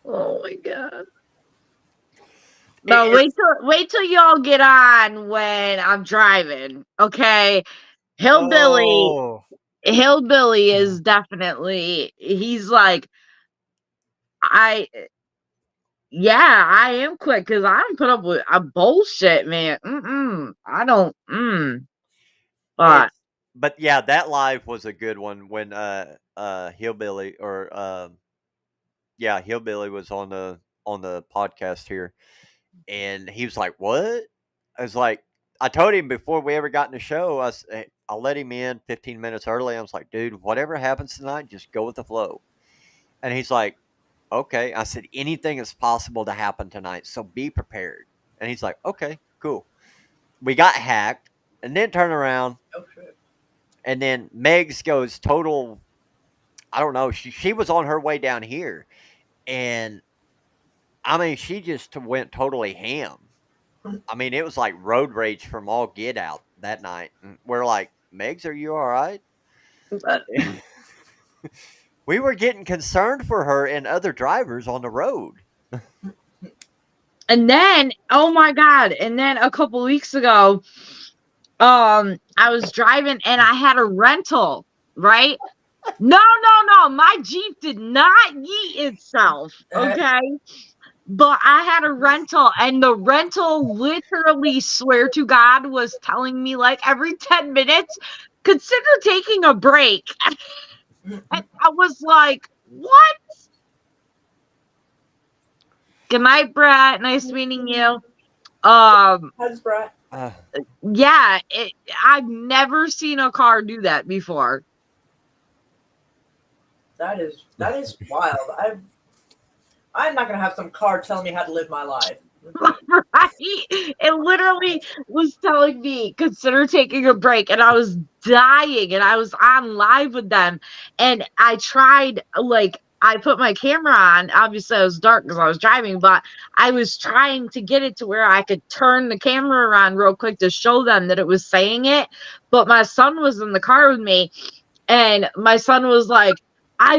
Oh my god. No, wait till y'all get on when I'm driving. Okay. Hillbilly Oh. is definitely, he's like, I am quick because I don't put up with a bullshit, man. I don't. But But yeah, that live was a good one when Hillbilly Hillbilly was on the podcast here, and he was like, "What?" I was like, I told him before we ever got in the show, I'll let him in 15 minutes early. I was like, "Dude, whatever happens tonight, just go with the flow." And he's like, "Okay." I said, "Anything is possible to happen tonight, so be prepared." And he's like, "Okay, cool." We got hacked, and then turn around. Oh shit. And then Megs goes total. I don't know. She was on her way down here, and I mean, she just went totally ham. I mean, it was like road rage from all get out that night. And we're like, Megs, are you all right? We were getting concerned for her and other drivers on the road. and then, oh my god! And then a couple weeks ago, I was driving and I had a rental, right? No, my Jeep did not yeet itself, okay? But I had a rental, and the rental literally, swear to God, was telling me like every 10 minutes, consider taking a break. And I was like, what? Good night, Brett. Nice meeting you. How's Brett? Yeah, I've never seen a car do that before. That is wild. I'm not gonna have some car telling me how to live my life. Right? It literally was telling me, consider taking a break, and I was dying, and I was on live with them, and I tried, like, I put my camera on. Obviously it was dark because I was driving, but I was trying to get it to where I could turn the camera around real quick to show them that it was saying it. But my son was in the car with me, and my son was like,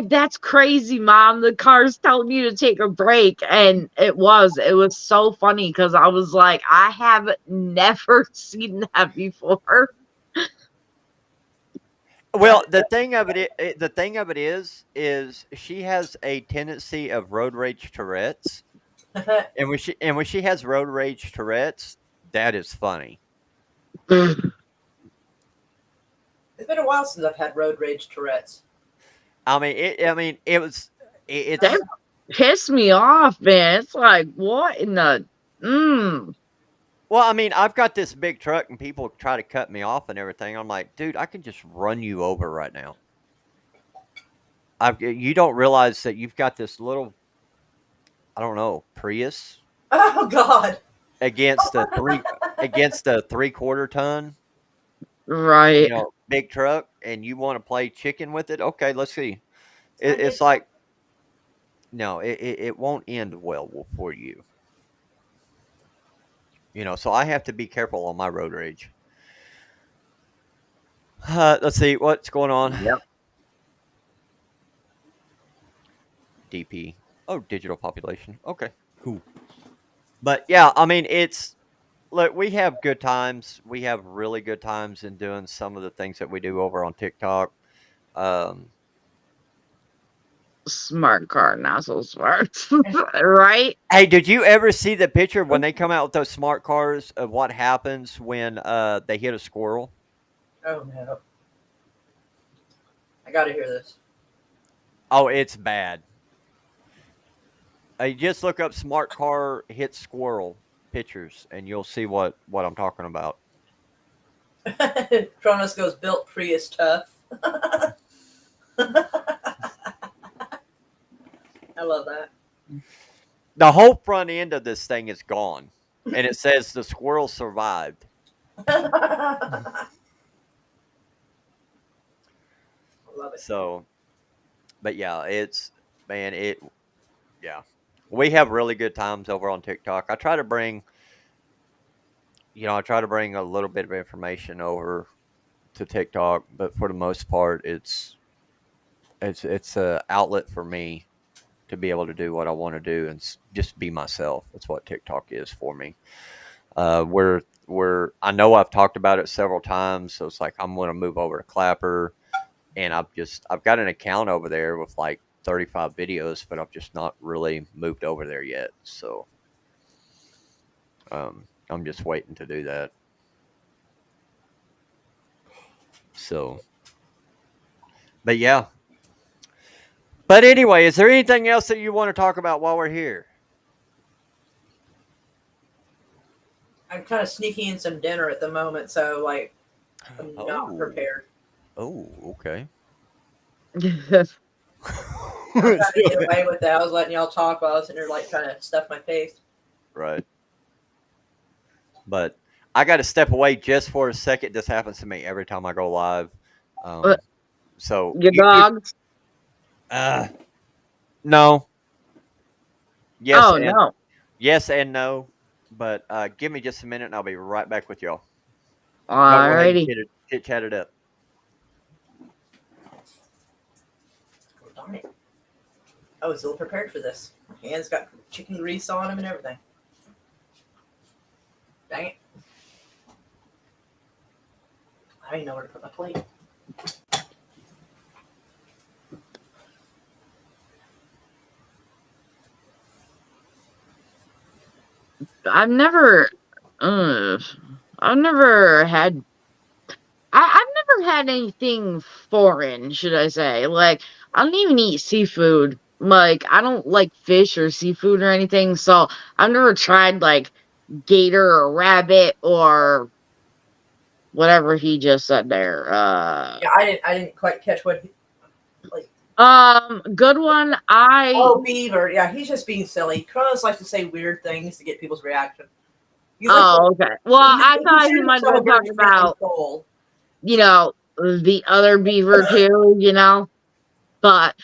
that's crazy, Mom. The car's telling you to take a break. And it was so funny because I was like, I have never seen that before. Well, the thing of it is she has a tendency of road rage Tourette's, and when she has road rage Tourette's, that is funny. It's been a while since I've had road rage Tourette's. I mean, it's That pissed me off, man. It's like, what in the Well, I mean, I've got this big truck and people try to cut me off and everything. I'm like, dude, I can just run you over right now. You don't realize that you've got this little, I don't know, Prius Oh God. against a 3/4 ton, right? big truck, and you want to play chicken with it. Okay, let's see. It's like, no, it won't end well for you. So I have to be careful on my road rage. Let's see what's going on. Yep. DP. Oh, digital population. Okay, cool. But yeah, I mean, look, we have good times. We have really good times in doing some of the things that we do over on TikTok. Smart car, not so smart. Right? Hey, did you ever see the picture when they come out with those smart cars of what happens when they hit a squirrel? Oh no. I gotta hear this. Oh, it's bad. You just look up smart car hit squirrel pictures, and you'll see what I'm talking about. Kronos goes built Prius tough. I love that. The whole front end of this thing is gone, and it says the squirrel survived. I love it. So, but yeah, yeah, we have really good times over on TikTok. I try to bring a little bit of information over to TikTok, but for the most part, it's a outlet for me to be able to do what I want to do and just be myself. That's what TikTok is for me. I know I've talked about it several times, so it's like I'm going to move over to Clapper, and I've got an account over there with like 35 videos, but I've just not really moved over there yet. So I'm just waiting to do that. So, but yeah. But anyway, is there anything else that you want to talk about while we're here? I'm kind of sneaking in some dinner at the moment, so like I'm not prepared. Oh, okay. I'm trying to get away with that. I was letting y'all talk while I was sitting there like trying to stuff my face. Right. But I got to step away just for a second. This happens to me every time I go live. So Your dogs? no. Yes. Oh, and, no. Yes and no. But give me just a minute, and I'll be right back with y'all. Alrighty. Chit chat it up. Oh, darn it. I was ill prepared for this. My hands got chicken grease on them and everything. Dang it. I don't even know where to put my plate. I've never had I've never had anything foreign, should I say. Like, I don't even eat seafood. Like, I don't like fish or seafood or anything, so I've never tried like gator or rabbit or whatever he just said there. Yeah, I didn't quite catch what Good one. Oh, beaver. Yeah, he's just being silly. Kronos likes to say weird things to get people's reaction. He's like, okay. Well, I thought he might have been talking about, the other beaver too, But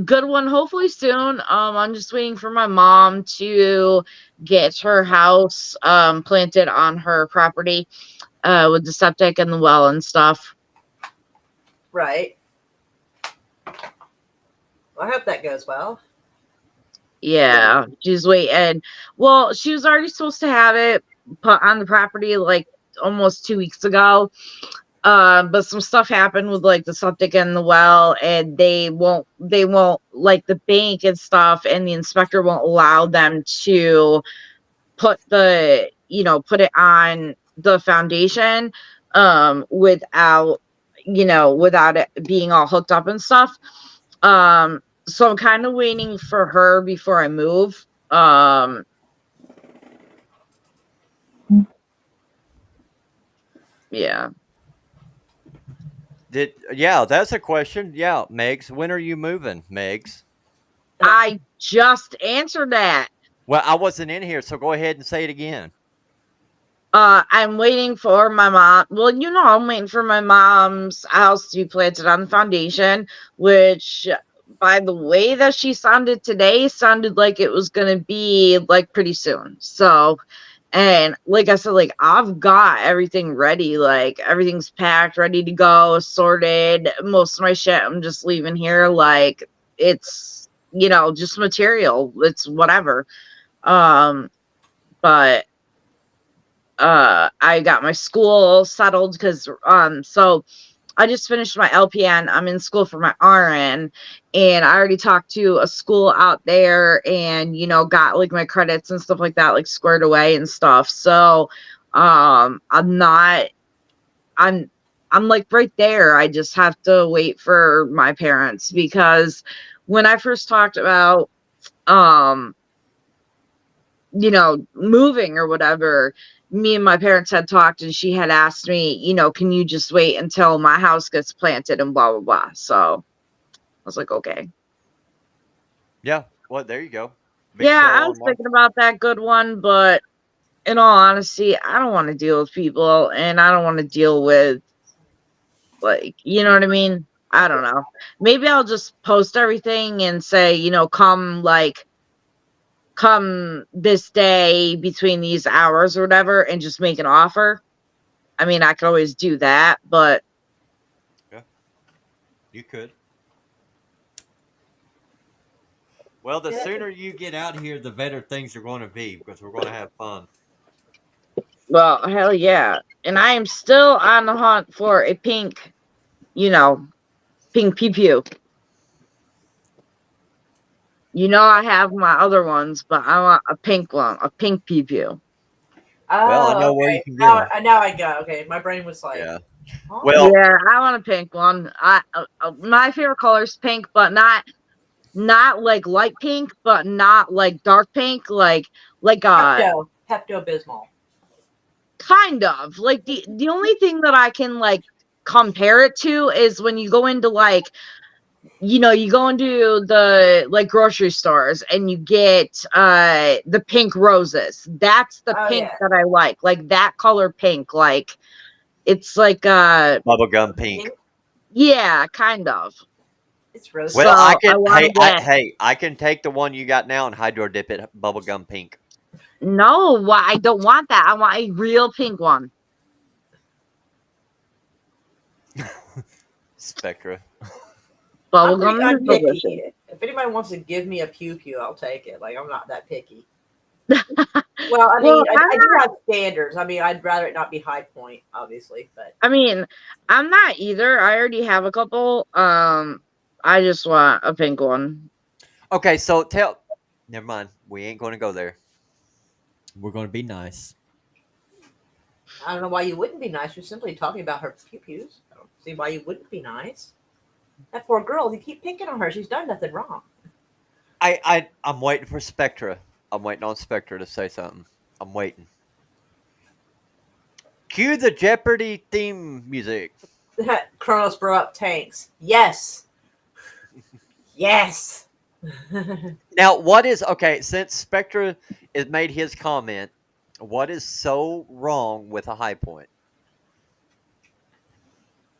good one, hopefully soon. I'm just waiting for my mom to get her house planted on her property with the septic and the well and stuff. Right. Well, I hope that goes well. Yeah, she's waiting. Well, she was already supposed to have it put on the property like almost 2 weeks ago. But some stuff happened with like the septic and the well, and they won't like the bank and stuff, and the inspector won't allow them to put it on the foundation without it being all hooked up and stuff. So I'm kind of waiting for her before I move. Yeah. That's a question. Yeah, Megs, when are you moving, Megs? I just answered that. Well, I wasn't in here, so go ahead and say it again. I'm waiting for my mom. Well, I'm waiting for my mom's house to be planted on the foundation, which, by the way that she sounded today, sounded like it was going to be like pretty soon. So, and like I said, like I've got everything ready, like everything's packed, ready to go, sorted. Most of my shit I'm just leaving here, like it's just material. It's whatever. But I got my school settled because so I just finished my LPN. I'm in school for my RN, and I already talked to a school out there and got like my credits and stuff like that like squared away and stuff. So I'm like right there. I just have to wait for my parents, because when I first talked about moving or whatever, me and my parents had talked, and she had asked me, you know, can you just wait until my house gets planted and blah blah blah. So I was like, okay. Yeah. Well, there you go. Big Yeah, sale I was on March. thinking about that good one, but in all honesty, I don't want to deal with people, and I don't want to deal with, like, you know what I mean? I don't know. Maybe I'll just post everything and say, you know, come this day between these hours or whatever, and just make an offer. I mean, I could always do that, but Yeah, you could. Well, the Yeah, sooner you get out here, the better things are going to be because we're going to have fun. well, hell yeah. And I am still on the hunt for a pink, you know, pink pew pew. You know, I have my other ones, but I want a pink one, a pink pew pew. Well, I Oh, know where you okay. can get them. Now I got okay. My brain was like, Yeah. huh? Well, Yeah, I want a pink one. My favorite color is pink, but not like light pink, but not like dark pink, like Pepto Bismol. kind of like the only thing that I can like compare it to is when you go into like, you know, you go into the like grocery stores and you get the pink roses. That's the Oh pink yeah, that I like that color pink. Like it's like bubblegum pink. pink. yeah, kind of. It's rose. So Well, I I can. want Hey, to get I can take the one you got now and hydro dip it bubblegum pink. no, I don't want that. I want a real pink one. Spectra. Bubblegum I'm is delicious. picky. If anybody wants to give me a pew pew, I'll take it. Like I'm not that picky. Well, I Well, mean, I do have standards. I mean, I'd rather it not be High Point, obviously, but I mean, I'm not either. I already have a couple. I just want a pink one. Okay, so tell. Never mind. We ain't going to go there. We're gonna be nice. I don't know why you wouldn't be nice. You're simply talking about her pew pews. I don't see why you wouldn't be nice. That poor girl, you keep picking on her. She's done nothing wrong. I'm waiting for Spectra. I'm waiting on Spectra to say something. I'm waiting. Cue the Jeopardy theme music. Kronos brought up tanks. Yes. Yes. Now, what is okay? Since Spectra has made his comment, what is so wrong with a High Point?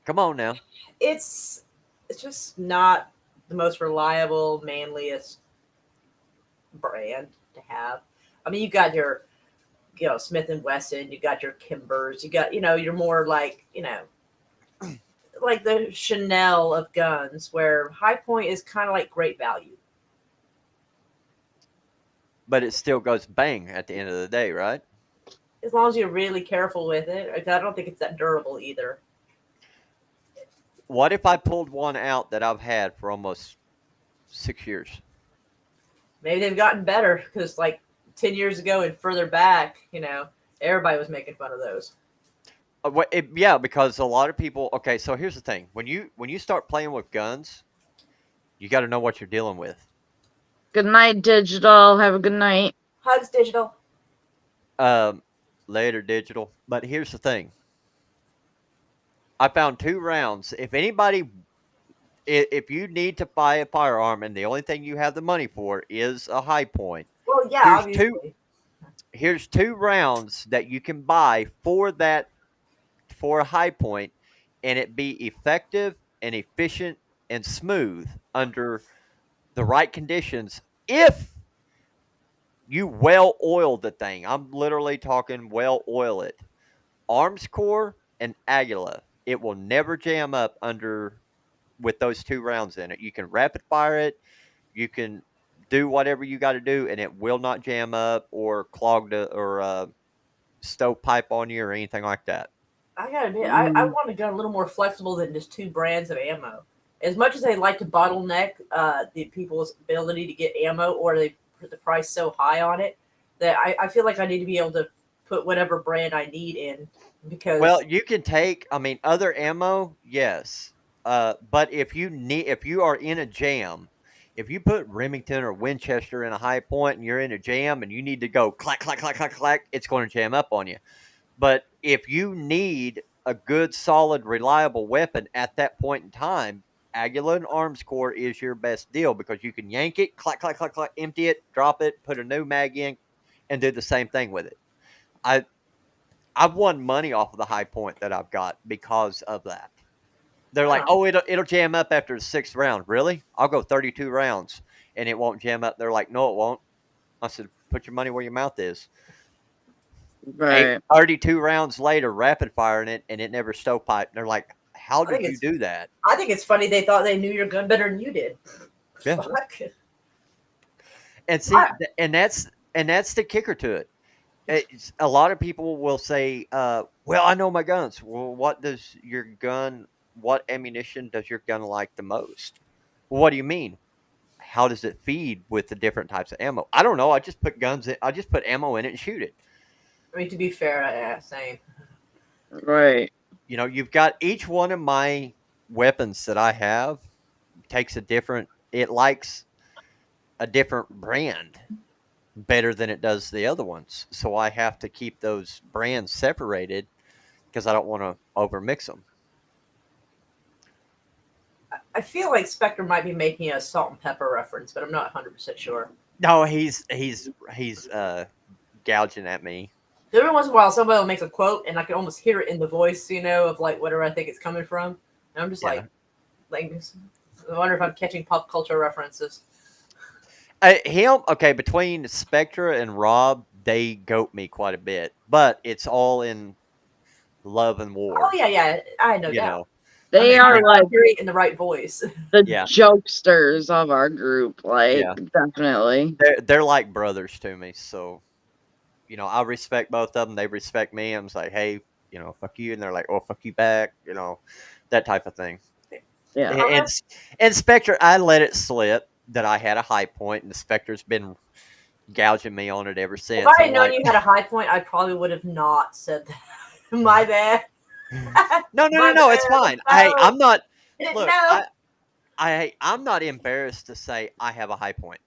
Come on now. it's just not the most reliable, manliest brand to have. I mean, you got your, Smith and Wesson, you got your Kimbers, you got, you're more like, like the Chanel of guns, where High Point is kind of like great value. But it still goes bang at the end of the day, right? As long as you're really careful with it. I don't think it's that durable either. What if I pulled one out that I've had for almost 6 years? Maybe they've gotten better because, like, 10 years ago and further back, everybody was making fun of those. Yeah, because a lot of people. Okay, so here's the thing: when you start playing with guns, you got to know what you're dealing with. Good night, digital. Have a good night. Hugs Digital. Later, digital. But here's the thing: I found 2 rounds. If you need to buy a firearm and the only thing you have the money for is a High Point, Well, yeah, here's two. obviously. Here's 2 rounds that you can buy for a High Point, and it be effective and efficient and smooth under the right conditions if you well oil the thing. I'm literally talking well oil it. Armscore and Aguila. It will never jam up under with those 2 rounds in it. You can rapid fire it. You can do whatever you got to do, and it will not jam up or clog or stovepipe on you or anything like that. I gotta admit, I want a gun a little more flexible than just 2 brands of ammo. As much as they like to bottleneck the people's ability to get ammo, or they put the price so high on it, that I feel like I need to be able to put whatever brand I need in, because Well, you can take, other ammo, yes. But if you are in a jam If you put Remington or Winchester in a high point and you're in a jam and you need to go clack, clack, clack, clack, clack, it's going to jam up on you. But if you need a good, solid, reliable weapon at that point in time, Aguilar and Arms Corps is your best deal because you can yank it, clack, clack, clack, clack, empty it, drop it, put a new mag in, and do the same thing with it. I've won money off of the high point that I've got because of that. They're like, Wow. oh, it'll jam up after the 6th round. Really? I'll go 32 rounds and it won't jam up. They're like, no, it won't. I said, put your money where your mouth is. Right. 32 rounds later, rapid firing it, and it never stovepiped. They're like, how I think did you do that? I think it's funny they thought they knew your gun better than you did. Yeah. Fuck. And see, I- and that's the kicker to it. It's, a lot of people will say, well, I know my guns. Well, what does your gun, what ammunition does your gun like the most? Well, what do you mean? How does it feed with the different types of ammo? I don't know. I just put I just put ammo in it and shoot it. I mean, to be fair, yeah, same. Right. You know, you've got each one of my weapons that I have takes it likes a different brand better than it does the other ones. So I have to keep those brands separated because I don't want to overmix them. I feel like Spectre might be making a salt and pepper reference, but I'm not 100% sure. No, he's gouging at me. Every once in a while, somebody will make a quote, and I can almost hear it in the voice, of like whatever I think it's coming from. And I'm just Yeah. like, I wonder if I'm catching pop culture references. Between Spectra and Rob, they goat me quite a bit, but it's all in love and war. Oh yeah, I know you that. know. They are like hear it in the right voice. the Yeah. jokesters of our group. Like, Yeah. definitely. They're like brothers to me, so I respect both of them. They respect me. I'm just like, hey, fuck you, and they're like, oh, fuck you back, that type of thing. Yeah. And Spectre, I let it slip that I had a high point, and the Spectre's been gouging me on it ever since. If I had I'm known like, you had a high point, I probably would have not said that. My bad. no, My it's bad. fine. No. Hey, I'm not. Didn't Look, know. I'm not embarrassed to say I have a high point.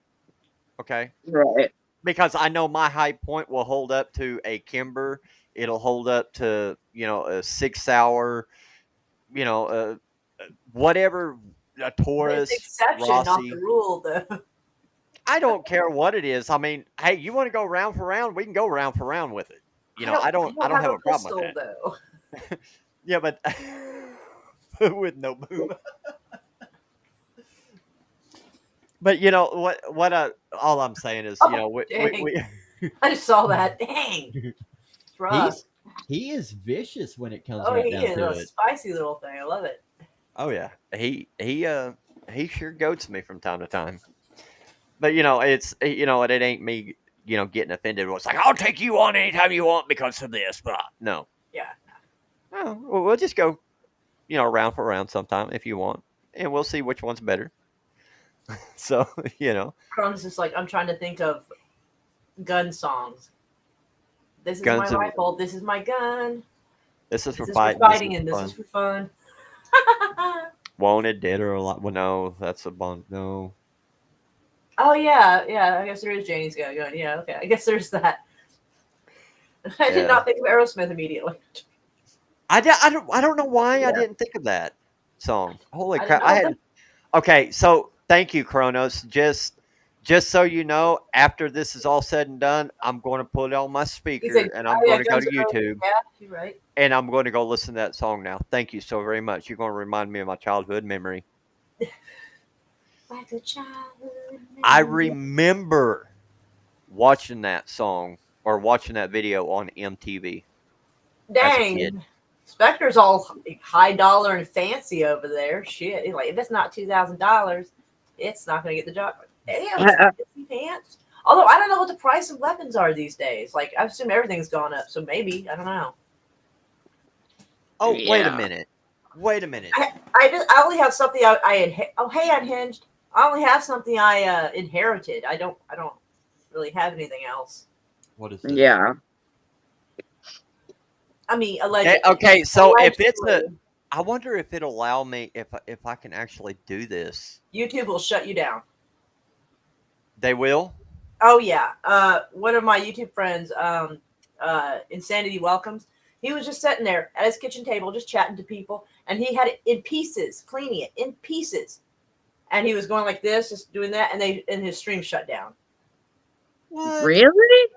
Okay. Right. Because I know my high point will hold up to a Kimber. It'll hold up to a 6 hour, whatever, a Taurus, It's exception, not Rossi. the rule, though. I don't care what it is. I mean, hey, you want to go round for round? We can go round for round with it. I don't have a problem with that. Though. Yeah, but with no boom. But all I'm saying is, Oh, dang. I just saw that. Dang. It's rough. He is vicious when it comes Oh, right he down is to a it. spicy little thing. I love it. Oh yeah, he sure goats me from time to time. But it's it ain't me getting offended. It's like, I'll take you on anytime you want because of this. But no. Yeah. Oh, well, we'll just go round for round sometime if you want, and we'll see which one's better. So Cronus is like, I'm trying to think of gun songs. This is Guns my and- rifle. This is my gun. this is This for is fighting. for fighting, and this this is is for fun. Wanted, Dead or Alive. Well, no, that's a bond. No. Oh yeah. I guess there is Janie's gun. Yeah, okay. I guess there's that. I Yeah. did not think of Aerosmith immediately. I don't know why I Yeah. didn't think of that song. Holy I crap! didn't know. Okay, so thank you, Kronos. Just so you know, after this is all said and done, I'm going to put it on my speaker He's like, and I'm oh, yeah, going to go Guns to N' Roses. YouTube Yeah, you're right. and I'm going to go listen to that song now. Thank you so very much. You're going to remind me of my childhood memory. Like a childhood I memory. remember watching that song or watching that video on MTV. as a kid. Dang. Spectre's all high dollar and fancy over there. Shit. He's like, if it's not $2,000, it's not going to get the job. Damn, fancy pants. Although I don't know what the price of weapons are these days. Like, I assume everything's gone up. So maybe. I don't know. Oh, wait a Yeah. minute. Wait a minute. I only have something hey, Unhinged. I only have something I inherited. I don't really have anything else. What is this? Yeah. I mean, allegedly. Okay, so if it's Allegedly. I wonder if it'll allow me if I can actually do this. YouTube will shut you down. They will. Oh yeah. One of my YouTube friends, Insanity Welcomes, he was just sitting there at his kitchen table, just chatting to people, and he had it in pieces, cleaning it in pieces, and he was going like this, just doing that, and his stream shut down. What? Really?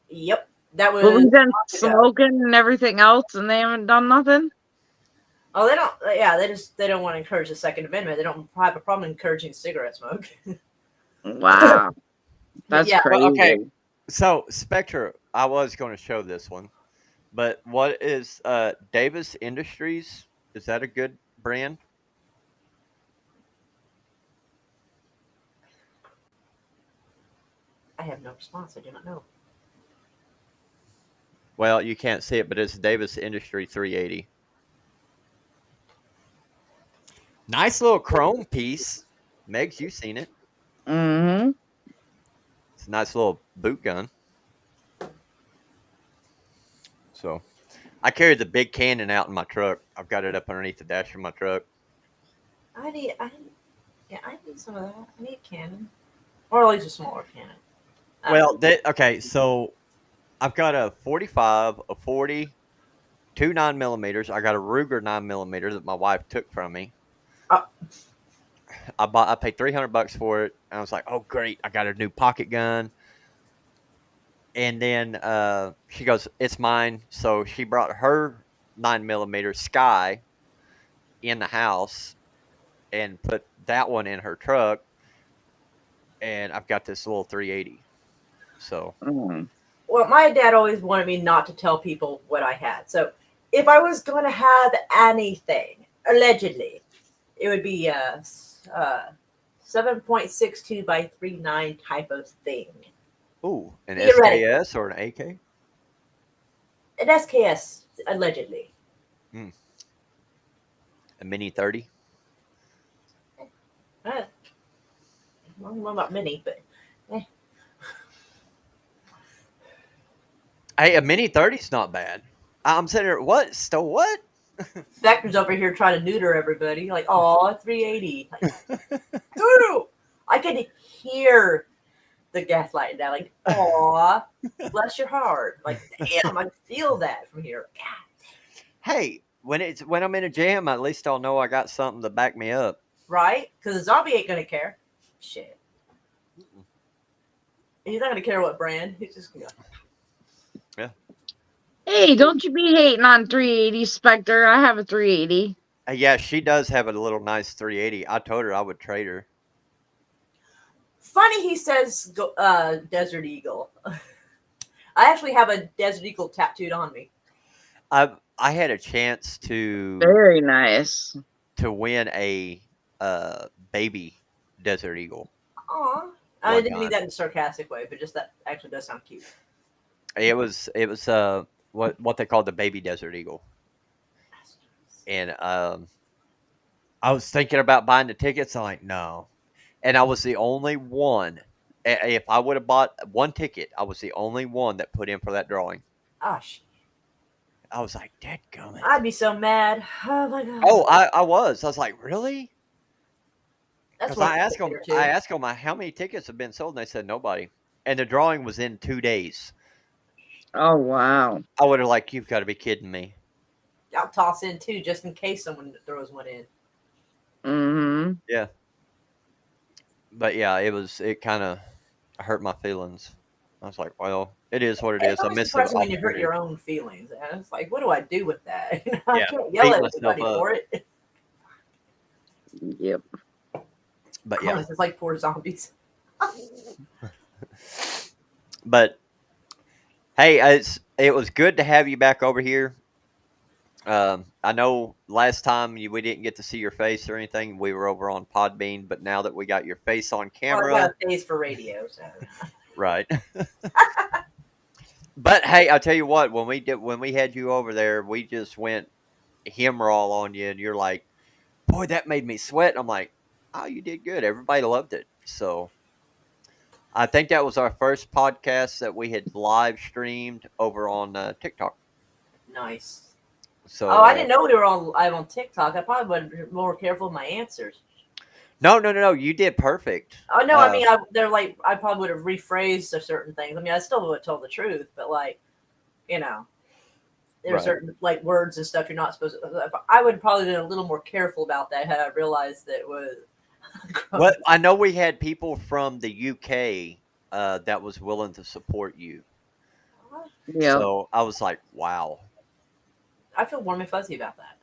Yep, that But was. we've been ago. smoking and everything else, and they haven't done nothing. Oh, they don't. Yeah, they don't want to encourage the Second Amendment. They don't have a problem encouraging cigarette smoke. Wow, that's yeah, crazy. Well, okay. So Spectre, I was going to show this one, but what is Davis Industries? Is that a good brand? I have no response. I do not know. Well, you can't see it, but it's Davis Industry 380. Nice little chrome piece. Megs, you seen it? Mm-hmm. It's a nice little boot gun. So, I carry the big cannon out in my truck. I've got it up underneath the dash of my truck. I need some of that. I need a cannon, or at least a smaller cannon. Well, okay, so I've got a 45, a 40, two 9mm. I got a Ruger 9mm that my wife took from me. Oh. I paid $300 for it, and I was like, "Oh, great! I got a new pocket gun." And then she goes, "It's mine." So she brought her 9mm Sky in the house and put that one in her truck, and I've got this little 380. So Mm. Well, my dad always wanted me not to tell people what I had. So if I was going to have anything, allegedly, it would be a 7.62 by 39 type of thing. ooh, an Theoretically. SKS or an AK? An SKS, allegedly. A Mini 30? I don't know about many, but Hey, a Mini 30's not bad. I'm sitting there, what? Still what? Vector's over here trying to neuter everybody. Like, oh, 380. Like, Doo! I can hear the gaslighting now. Like, aw, bless your heart. Like, damn, I feel that from here. Hey, when I'm in a jam, at least I'll know I got something to back me up. Right? Because the zombie ain't going to care. Shit. He's not going to care what brand. He's just going to go. Hey, don't you be hating on 380, Spectre. I have a 380. Yeah, she does have a little nice 380. I told her I would trade her. Funny he says Desert Eagle. I actually have a Desert Eagle tattooed on me. I had a chance to Very nice. win a baby Desert Eagle. Aw. I One didn't time. mean that in a sarcastic way, but just that actually does sound cute. It was what they called the baby Desert Eagle. And I was thinking about buying the tickets. I'm like, no. And I was the only one. If I would have bought one ticket, I was the only one that put in for that drawing. Gosh, I was like, dadgummit. I'd be so mad. Oh my god. Oh, I was. I was like, really? That's Because what I asked them how many tickets have been sold, and they said nobody. And the drawing was in 2 days. Oh, wow. I would have like, you've got to be kidding me. I'll toss in two just in case someone throws one in. Mm-hmm. Yeah. But yeah, it kind of hurt my feelings. I was like, well, it is what it is. It's I always missed depressing the when you hurt opportunity. your own feelings. And it's like, what do I do with that? I Yeah, can't yell beat at myself everybody up. for it. Yep. But yeah. It's like poor zombies. But hey, it was good to have you back over here. I know last time we didn't get to see your face or anything. We were over on Podbean, but now that we got your face on Well, camera, I got a face for radio, so. right? But hey, I'll tell you what. When we had you over there, we just went hemroll on you, and you're like, "Boy, that made me sweat." I'm like, "Oh, you did good. Everybody loved it." So I think that was our first podcast that we had live streamed over on TikTok. Nice. So Oh, I didn't know we were on live on TikTok. I probably would have been more careful with my answers. No. You did perfect. Oh no, I Uh, mean, they're like I probably would have rephrased certain things. I mean, I still would have told the truth, but like, you know, there are Right. certain like words and stuff you're not supposed to. I would probably been a little more careful about that had I realized that it was. Well, I know we had people from the UK that was willing to support you. Yeah. So I was like, wow. I feel warm and fuzzy about that.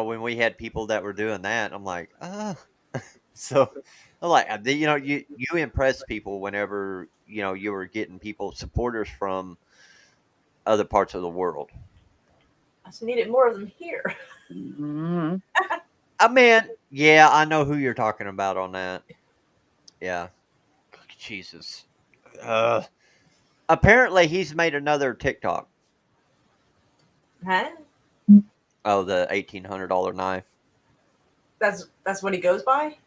When we had people that were doing that, I'm like, So, I'm like, you impress people whenever you were getting people supporters from other parts of the world. I just needed more of them here. hmm I mean, yeah, I know who you're talking about on that. Yeah, Jesus. Uh, Apparently, he's made another TikTok. Huh? Oh, the $1,800 knife. That's what he goes by.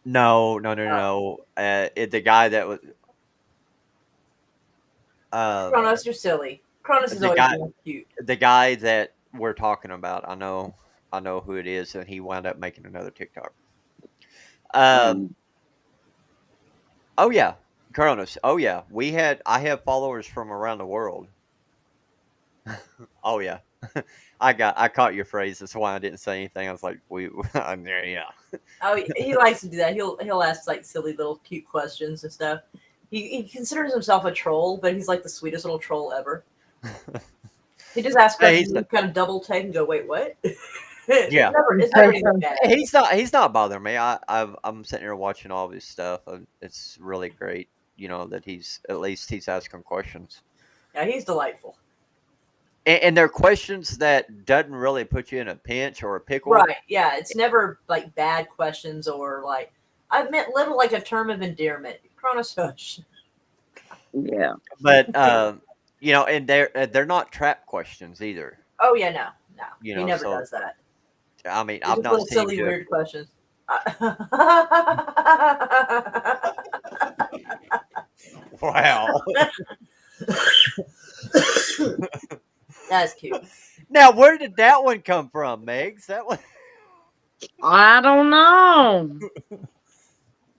No. The guy that was Kronos, you're silly. Kronos is the always guy been cute. the guy that we're talking about. I know who it is, and he wound up making another TikTok. Um. Oh yeah, Cronus. Oh yeah, I have followers from around the world. Oh yeah, I caught your phrase. That's why I didn't say anything. I was like, I'm there. Yeah. Oh, he likes to do that. He'll ask like silly little cute questions and stuff. He considers himself a troll, but he's like the sweetest little troll ever. He just asks Hey, questions, and you kind of double take and go, "Wait, what?" Yeah. it's never anything bad. He's not bothering me. I'm sitting here watching all of his stuff. It's really great. That he's asking questions. Yeah, he's delightful. And they're questions that doesn't really put you in a pinch or a pickle. Right? Yeah, it's never like bad questions or like I meant little like a term of endearment. Kronos hush. Yeah. But and they're not trap questions either. Oh yeah, no, You he know, never so does that. I mean, They're I've just not little seen him silly do it. weird questions. Wow. That's cute. Now, where did that one come from, Megs? That one. I don't know.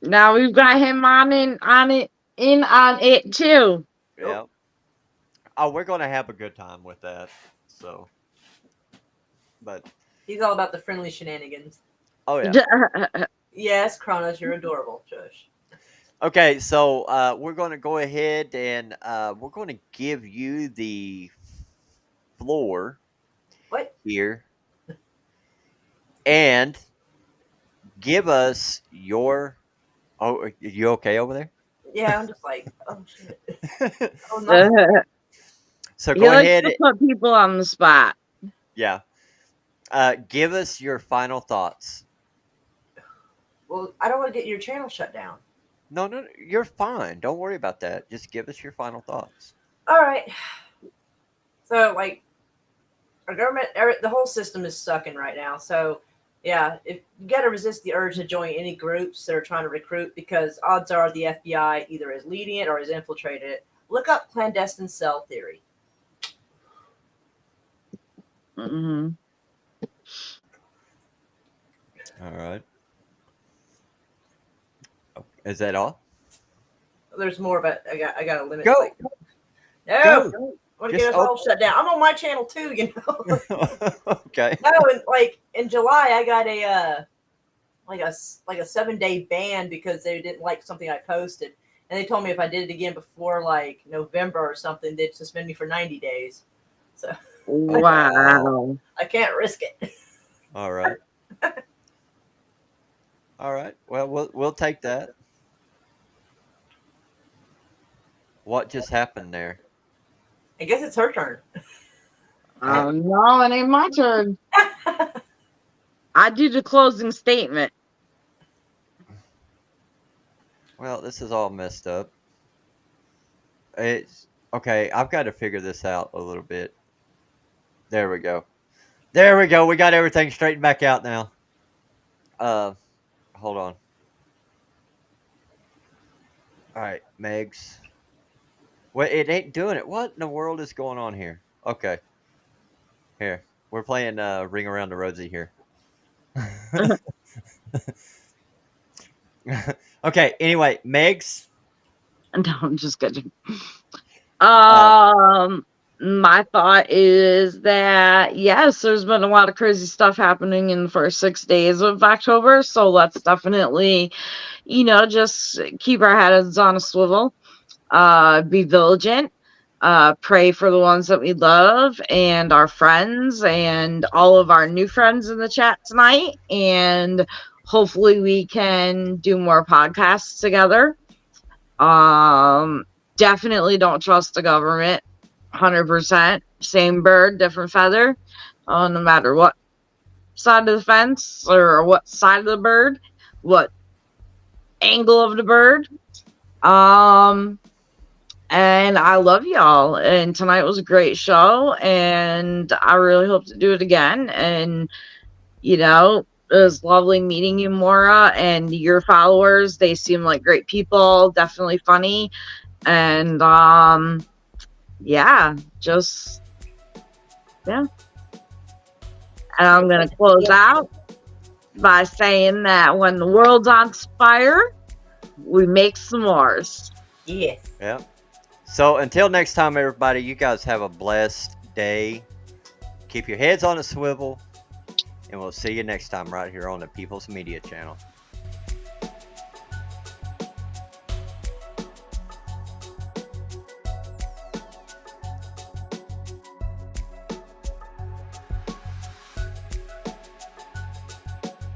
Now we've got him on it too. Yeah. Oh, we're gonna have a good time with that. So, but He's all about the friendly shenanigans. oh yeah. Yes, Kronos, you're adorable, Josh. Okay, so we're going to go ahead and we're going to give you the floor What? here and give us your. Oh, are you okay over there? Yeah, I'm just like, oh shit. Oh no. So He go likes ahead. to put people on the spot. Yeah. Give us your final thoughts. Well, I don't want to get your channel shut down. No, you're fine. Don't worry about that. Just give us your final thoughts. All right. So, like, our government, the whole system is sucking right now. So, yeah, if you got to resist the urge to join any groups that are trying to recruit, because odds are the FBI either is leading it or has infiltrated it. Look up clandestine cell theory. hmm All right. Is that all? There's more, but I got to limit. Go. Like, no, Go. I want to Just get us all shut down. I'm on my channel too, you know. Okay. No, and like in July, I got a 7-day ban because they didn't like something I posted, and they told me if I did it again before like November or something, they'd suspend me for 90 days. So Wow. I can't risk it. All right. All right. Well, we'll take that. What just happened there? I guess it's her turn. No, it ain't my turn. I do the closing statement. Well, this is all messed up. It's okay. I've got to figure this out a little bit. There we go. There we go. We got everything straightened back out now. Hold on. All right, Megs. Well, it ain't doing it. What in the world is going on here? Okay. Here. We're playing Ring Around the Rosie here. Okay. Anyway, Megs. No, I'm just kidding. My thought is that yes, there's been a lot of crazy stuff happening in the first 6 days of October, so let's definitely, just keep our heads on a swivel, be vigilant, pray for the ones that we love and our friends and all of our new friends in the chat tonight, and hopefully we can do more podcasts together. Definitely don't trust the government. 100%. Same bird, different feather. No matter what side of the fence or what side of the bird, what angle of the bird. And I love y'all. And tonight was a great show. And I really hope to do it again. And, it was lovely meeting you, Maura, and your followers. They seem like great people, definitely funny. And yeah. And I'm gonna close out by saying that when the world's on fire, we make s'mores. Yes. Yeah. So until next time, everybody, you guys have a blessed day. Keep your heads on a swivel, and we'll see you next time right here on the People's Media Channel.